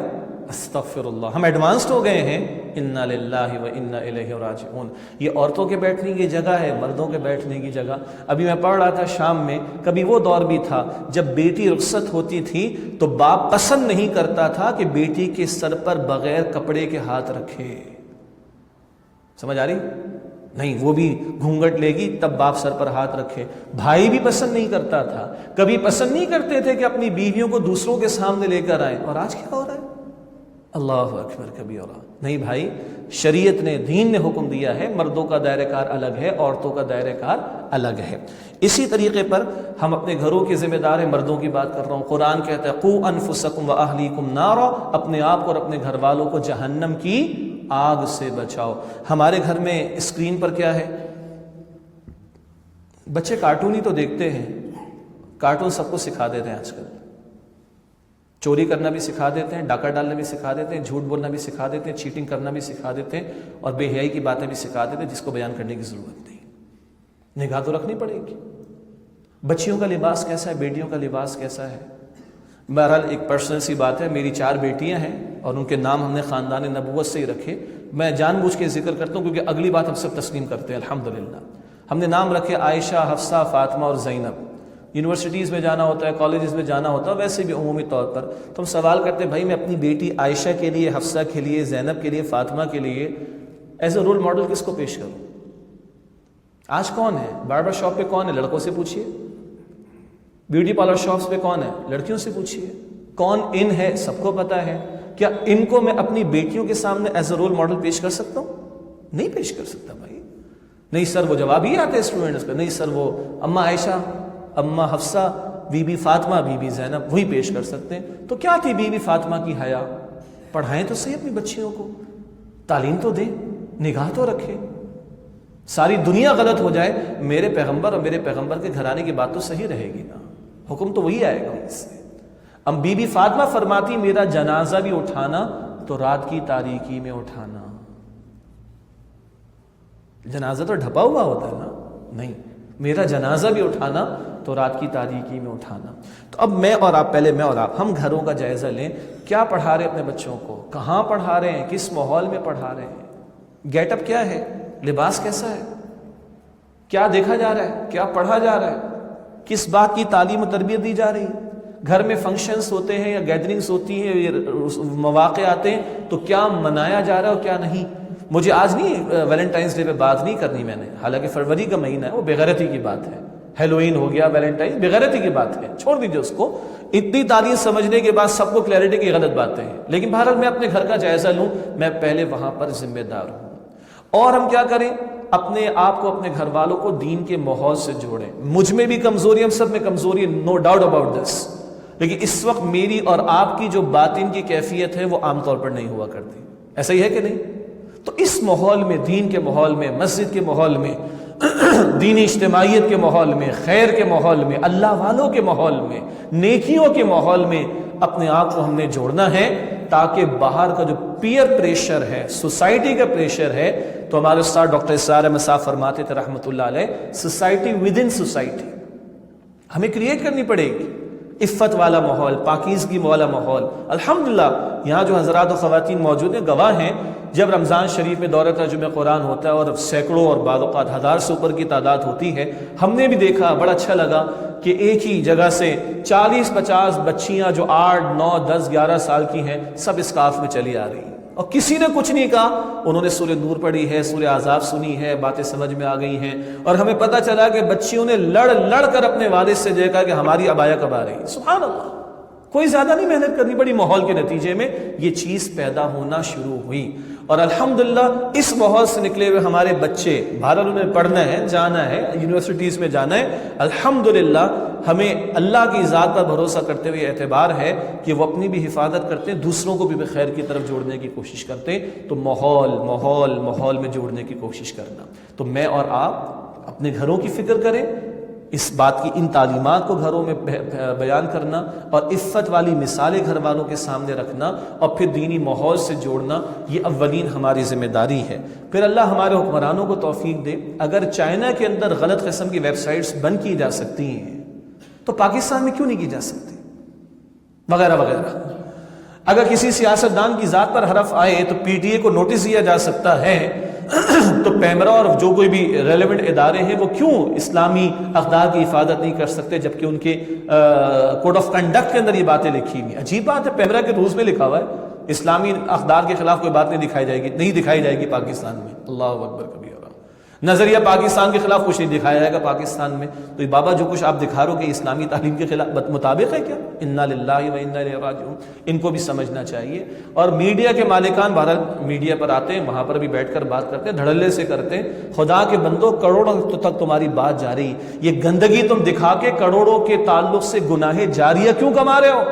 A: استغفر اللہ، ہم ایڈوانسڈ ہو گئے ہیں. انا للہ و انا الیہ راجعون. یہ عورتوں کے بیٹھنے کی جگہ ہے، مردوں کے بیٹھنے کی جگہ. ابھی میں پڑھ رہا تھا شام میں، کبھی وہ دور بھی تھا جب بیٹی رخصت ہوتی تھی تو باپ پسند نہیں کرتا تھا کہ بیٹی کے سر پر بغیر کپڑے کے ہاتھ رکھے. سمجھ آ رہی؟ نہیں، وہ بھی گھونگھٹ لے گی تب باپ سر پر ہاتھ رکھے. بھائی بھی پسند نہیں کرتا تھا، کبھی پسند نہیں کرتے تھے کہ اپنی بیویوں کو دوسروں کے سامنے لے کر آئیں. اور آج کیا ہو رہا ہے؟ اللہ اکبر کبیرہ. نہیں بھائی، شریعت نے، دین نے حکم دیا ہے، مردوں کا دائرہ کار الگ ہے، عورتوں کا دائرہ کار الگ ہے. اسی طریقے پر ہم اپنے گھروں کے ذمہ دار ہیں. مردوں کی بات کر رہا ہوں. قرآن کہتا ہے قُوا أَنفُسَكُمْ وَأَهْلِيكُمْ نَارًا، اپنے آپ کو اور اپنے گھر والوں کو جہنم کی آگ سے بچاؤ. ہمارے گھر میں اسکرین پر کیا ہے؟ بچے کارٹون ہی تو دیکھتے ہیں. کارٹون سب کو سکھا دیتے ہیں آج کل. چوری کرنا بھی سکھا دیتے ہیں، ڈاکہ ڈالنا بھی سکھا دیتے ہیں، جھوٹ بولنا بھی سکھا دیتے ہیں، چیٹنگ کرنا بھی سکھا دیتے ہیں، اور بے حیائی کی باتیں بھی سکھا دیتے ہیں جس کو بیان کرنے کی ضرورت نہیں. نگاہ تو رکھنی پڑے گی. بچیوں کا لباس کیسا ہے، بیٹیوں کا لباس کیسا ہے. بہرحال ایک پرسنل سی بات ہے، میری 4 بیٹیاں ہیں اور ان کے نام ہم نے خاندان نبوت سے ہی رکھے. میں جان بوجھ کے ذکر کرتا ہوں کیونکہ اگلی بات ہم سب تسلیم کرتے ہیں الحمدللہ. ہم نے نام رکھے عائشہ، حفصہ، فاطمہ اور زینب. یونیورسٹیز میں جانا ہوتا ہے، کالجز میں جانا ہوتا ہے، ویسے بھی عمومی طور پر تو ہم سوال کرتے ہیں بھائی میں اپنی بیٹی عائشہ کے لیے، حفصہ کے لیے، زینب کے لیے، فاطمہ کے لیے ایز اے رول ماڈل کس کو پیش کروں؟ آج کون ہے؟ باربر شاپ پہ کون ہے؟ لڑکوں سے پوچھیے. بیوٹی پارلر شاپس پہ کون ہے؟ لڑکیوں سے پوچھیے. کون ان ہے؟ سب کو پتہ ہے. کیا ان کو میں اپنی بیٹیوں کے سامنے ایز اے رول ماڈل پیش کر سکتا ہوں؟ نہیں پیش کر سکتا بھائی. نہیں سر، وہ جواب ہی آتے اسٹوڈنٹس کا، نہیں سر وہ اماں عائشہ، اماں حفصہ، بی بی فاطمہ، بی بی زینب وہی پیش کر سکتے ہیں. تو کیا تھی بی بی فاطمہ کی حیا؟ پڑھائیں تو صحیح اپنی بچیوں کو، تعلیم تو دیں، نگاہ تو رکھیں. ساری دنیا غلط ہو جائے، میرے پیغمبر اور میرے پیغمبر کے گھرانے کی بات تو صحیح رہے گی نا. حکم تو وہی آئے گا اس سے. اب بی بی فاطمہ فرماتی میرا جنازہ بھی اٹھانا تو رات کی تاریکی میں اٹھانا. جنازہ تو ڈھپا ہوا ہوتا ہے نا. نہیں، میرا جنازہ بھی اٹھانا تو رات کی تاریکی میں اٹھانا. تو اب میں اور آپ، پہلے میں اور آپ، ہم گھروں کا جائزہ لیں. کیا پڑھا رہے ہیں اپنے بچوں کو؟ کہاں پڑھا رہے ہیں؟ کس ماحول میں پڑھا رہے ہیں؟ گیٹ اپ کیا ہے؟ لباس کیسا ہے؟ کیا دیکھا جا رہا ہے؟ کیا پڑھا جا رہا ہے؟ کس بات کی تعلیم و تربیت دی جا رہی ہے؟ گھر میں فنکشنز ہوتے ہیں یا گیدرنگز ہوتی ہیں یا مواقع آتے ہیں تو کیا منایا جا رہا ہے اور کیا نہیں؟ مجھے آج نہیں ویلنٹائنس ڈے پہ بات نہیں کرنی میں نے، حالانکہ فروری کا مہینہ ہے، وہ بے غیرتی کی بات ہے. ہیلوئین ہو گیا، ویلنٹائن، بغیرتی کی بات ہے، چھوڑ دیجیے اس کو. اتنی تعلیم سمجھنے کے بعد سب کو کلیئرٹی کی غلط باتیں ہیں، لیکن بہرحال میں اپنے گھر کا جائزہ لوں، میں پہلے وہاں پر ذمہ دار ہوں. اور ہم کیا کریں؟ اپنے آپ کو، اپنے گھر والوں کو دین کے ماحول سے جوڑیں. مجھ میں بھی کمزوری، ہم سب میں کمزوری، نو ڈاؤٹ اباؤٹ دس، لیکن اس وقت میری اور آپ کی جو باطن کی کیفیت ہے وہ عام طور پر نہیں ہوا کرتی. ایسا ہی ہے کہ نہیں؟ تو اس ماحول میں، دین کے ماحول میں، مسجد کے ماحول میں، دینی اجتماعیت کے ماحول میں، خیر کے ماحول میں، اللہ والوں کے ماحول میں، نیکیوں کے ماحول میں اپنے آپ کو ہم نے جوڑنا ہے، تاکہ باہر کا جو پیئر پریشر ہے، سوسائٹی کا پریشر ہے، تو ہمارے استاد ڈاکٹر اسرار احمد صاحب فرماتے تھے رحمۃ اللہ علیہ، سوسائٹی ود ان سوسائٹی ہمیں کریٹ کرنی پڑے گی. عفت والا ماحول، پاکیزگی والا ماحول. الحمدللہ یہاں جو حضرات و خواتین موجود ہیں گواہ ہیں، جب رمضان شریف میں دورہ ترجمہ قرآن ہوتا ہے اور سینکڑوں اور بعض اوقات 1000 سے اوپر کی تعداد ہوتی ہے، ہم نے بھی دیکھا، بڑا اچھا لگا کہ ایک ہی جگہ سے 40-50 بچیاں جو 8, 9, 10, 11 سال کی ہیں، سب اسکاف میں چلی آ رہی ہیں، اور کسی نے کچھ نہیں کہا. انہوں نے سورہ نور پڑھی ہے، سورہ احزاب سنی ہے، باتیں سمجھ میں آ گئی ہیں، اور ہمیں پتہ چلا کہ بچیوں نے لڑ کر اپنے والد سے دیکھا کہ ہماری عبایا کب آ رہی ہے. سبحان اللہ، کوئی زیادہ نہیں محنت کرنی پڑی، ماحول کے نتیجے میں یہ چیز پیدا ہونا شروع ہوئی. اور الحمدللہ اس ماحول سے نکلے ہوئے ہمارے بچے بھارت میں پڑھنا ہے، جانا ہے، یونیورسٹیز میں جانا ہے. الحمدللہ ہمیں اللہ کی ذات پر بھروسہ کرتے ہوئے اعتبار ہے کہ وہ اپنی بھی حفاظت کرتے ہیں، دوسروں کو بھی خیر کی طرف جوڑنے کی کوشش کرتے ہیں. تو ماحول میں جوڑنے کی کوشش کرنا. تو میں اور آپ اپنے گھروں کی فکر کریں، اس بات کی، ان تعلیمات کو گھروں میں بیان کرنا، اور عفت والی مثالیں گھر والوں کے سامنے رکھنا، اور پھر دینی ماحول سے جوڑنا، یہ اولین ہماری ذمہ داری ہے. پھر اللہ ہمارے حکمرانوں کو توفیق دے. اگر چائنا کے اندر غلط قسم کی ویب سائٹس بند کی جا سکتی ہیں تو پاکستان میں کیوں نہیں کی جا سکتی، وغیرہ وغیرہ. اگر کسی سیاستدان کی ذات پر حرف آئے تو پی ٹی اے کو نوٹس دیا جا سکتا ہے، تو پیمرا اور جو کوئی بھی ریلیونٹ ادارے ہیں وہ کیوں اسلامی اقدار کی حفاظت نہیں کر سکتے، جبکہ ان کے کوڈ آف کنڈکٹ کے اندر یہ باتیں لکھی ہوئی ہیں. عجیب بات ہے، پیمرا کے رولز میں لکھا ہوا ہے اسلامی اقدار کے خلاف کوئی بات نہیں دکھائی جائے گی پاکستان میں. اللہ اکبر کبیرہ. نظریہ پاکستان کے خلاف کچھ نہیں دکھایا جائے گا پاکستان میں. تو بابا جو کچھ آپ دکھا رہے ہو کہ اسلامی تعلیم کے خلاف مطابق ہے کیا؟ انا للہ و انا الیہ راجعون. ان کو بھی سمجھنا چاہیے. اور میڈیا کے مالکان بہرحال میڈیا پر آتے ہیں، وہاں پر بھی بیٹھ کر بات کرتے ہیں، دھڑلے سے کرتے ہیں. خدا کے بندوں، کروڑوں تک تمہاری بات جاری، یہ گندگی تم دکھا کے کروڑوں کے تعلق سے گناہ جاریہ کیوں کما رہے ہو؟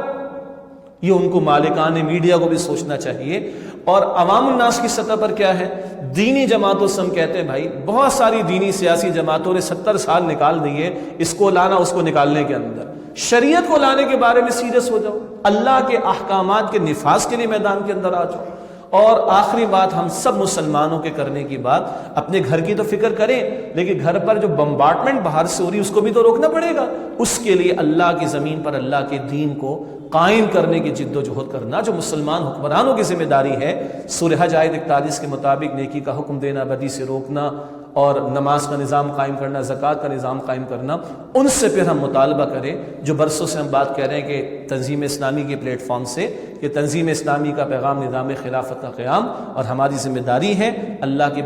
A: یہ ان کو مالکان میڈیا کو بھی سوچنا چاہیے. اور عوام الناس کی سطح پر کیا ہے؟ دینی جماعتوں سے ہم کہتے ہیں بھائی بہت ساری دینی سیاسی جماعتوں نے 70 سال نکال دیے اس کو لانا اس کو نکالنے کے اندر. شریعت کو لانے کے بارے میں سیریس ہو جاؤ، اللہ کے احکامات کے نفاذ کے لیے میدان کے اندر آ جاؤ. اور آخری بات ہم سب مسلمانوں کے کرنے کی بات، اپنے گھر کی تو فکر کریں، لیکن گھر پر جو بمبارڈمنٹ باہر سے ہو رہی ہے اس کو بھی تو روکنا پڑے گا. اس کے لیے اللہ کی زمین پر اللہ کے دین کو قائم کرنے کی جد و جہد کرنا جو مسلمان حکمرانوں کی ذمہ داری ہے. سورہ حج آیت 41 کے مطابق نیکی کا حکم دینا، بدی سے روکنا، اور نماز کا نظام قائم کرنا، زکوٰۃ کا نظام قائم کرنا. ان سے پھر ہم مطالبہ کریں، جو برسوں سے ہم بات کہہ رہے ہیں کہ تنظیم اسلامی کے پلیٹ فارم سے کہ تنظیم اسلامی کا پیغام نظام خلافت کا قیام، اور ہماری ذمہ داری ہے اللہ کی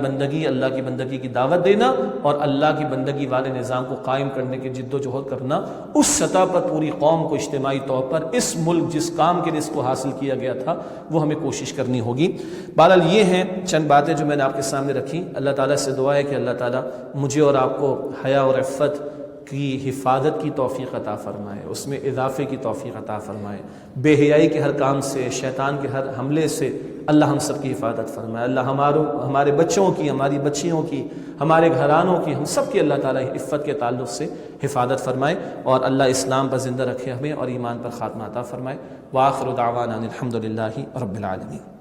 A: بندگی کی دعوت دینا اور اللہ کی بندگی والے نظام کو قائم کرنے کی جد و جہد کرنا. اس سطح پر پوری قوم کو اجتماعی طور پر اس ملک جس کام کے لیے اس کو حاصل کیا گیا تھا وہ ہمیں کوشش کرنی ہوگی. بہرحال یہ ہیں چند باتیں جو میں نے آپ کے سامنے رکھی. اللہ تعالیٰ سے دعا ہے کہ اللہ تعالیٰ مجھے اور آپ کو حیا اور عفت کی حفاظت کی توفیق عطا فرمائے، اس میں اضافے کی توفیق عطا فرمائے. بے حیائی کے ہر کام سے، شیطان کے ہر حملے سے اللہ ہم سب کی حفاظت فرمائے. اللہ ہمارے بچوں کی، ہماری بچیوں کی، ہمارے گھرانوں کی، ہم سب کی اللہ تعالیٰ عفت کے تعلق سے حفاظت فرمائے، اور اللہ اسلام پر زندہ رکھے ہمیں اور ایمان پر خاتمہ عطا فرمائے. وآخر دعوانا الحمد للہ رب العالمین.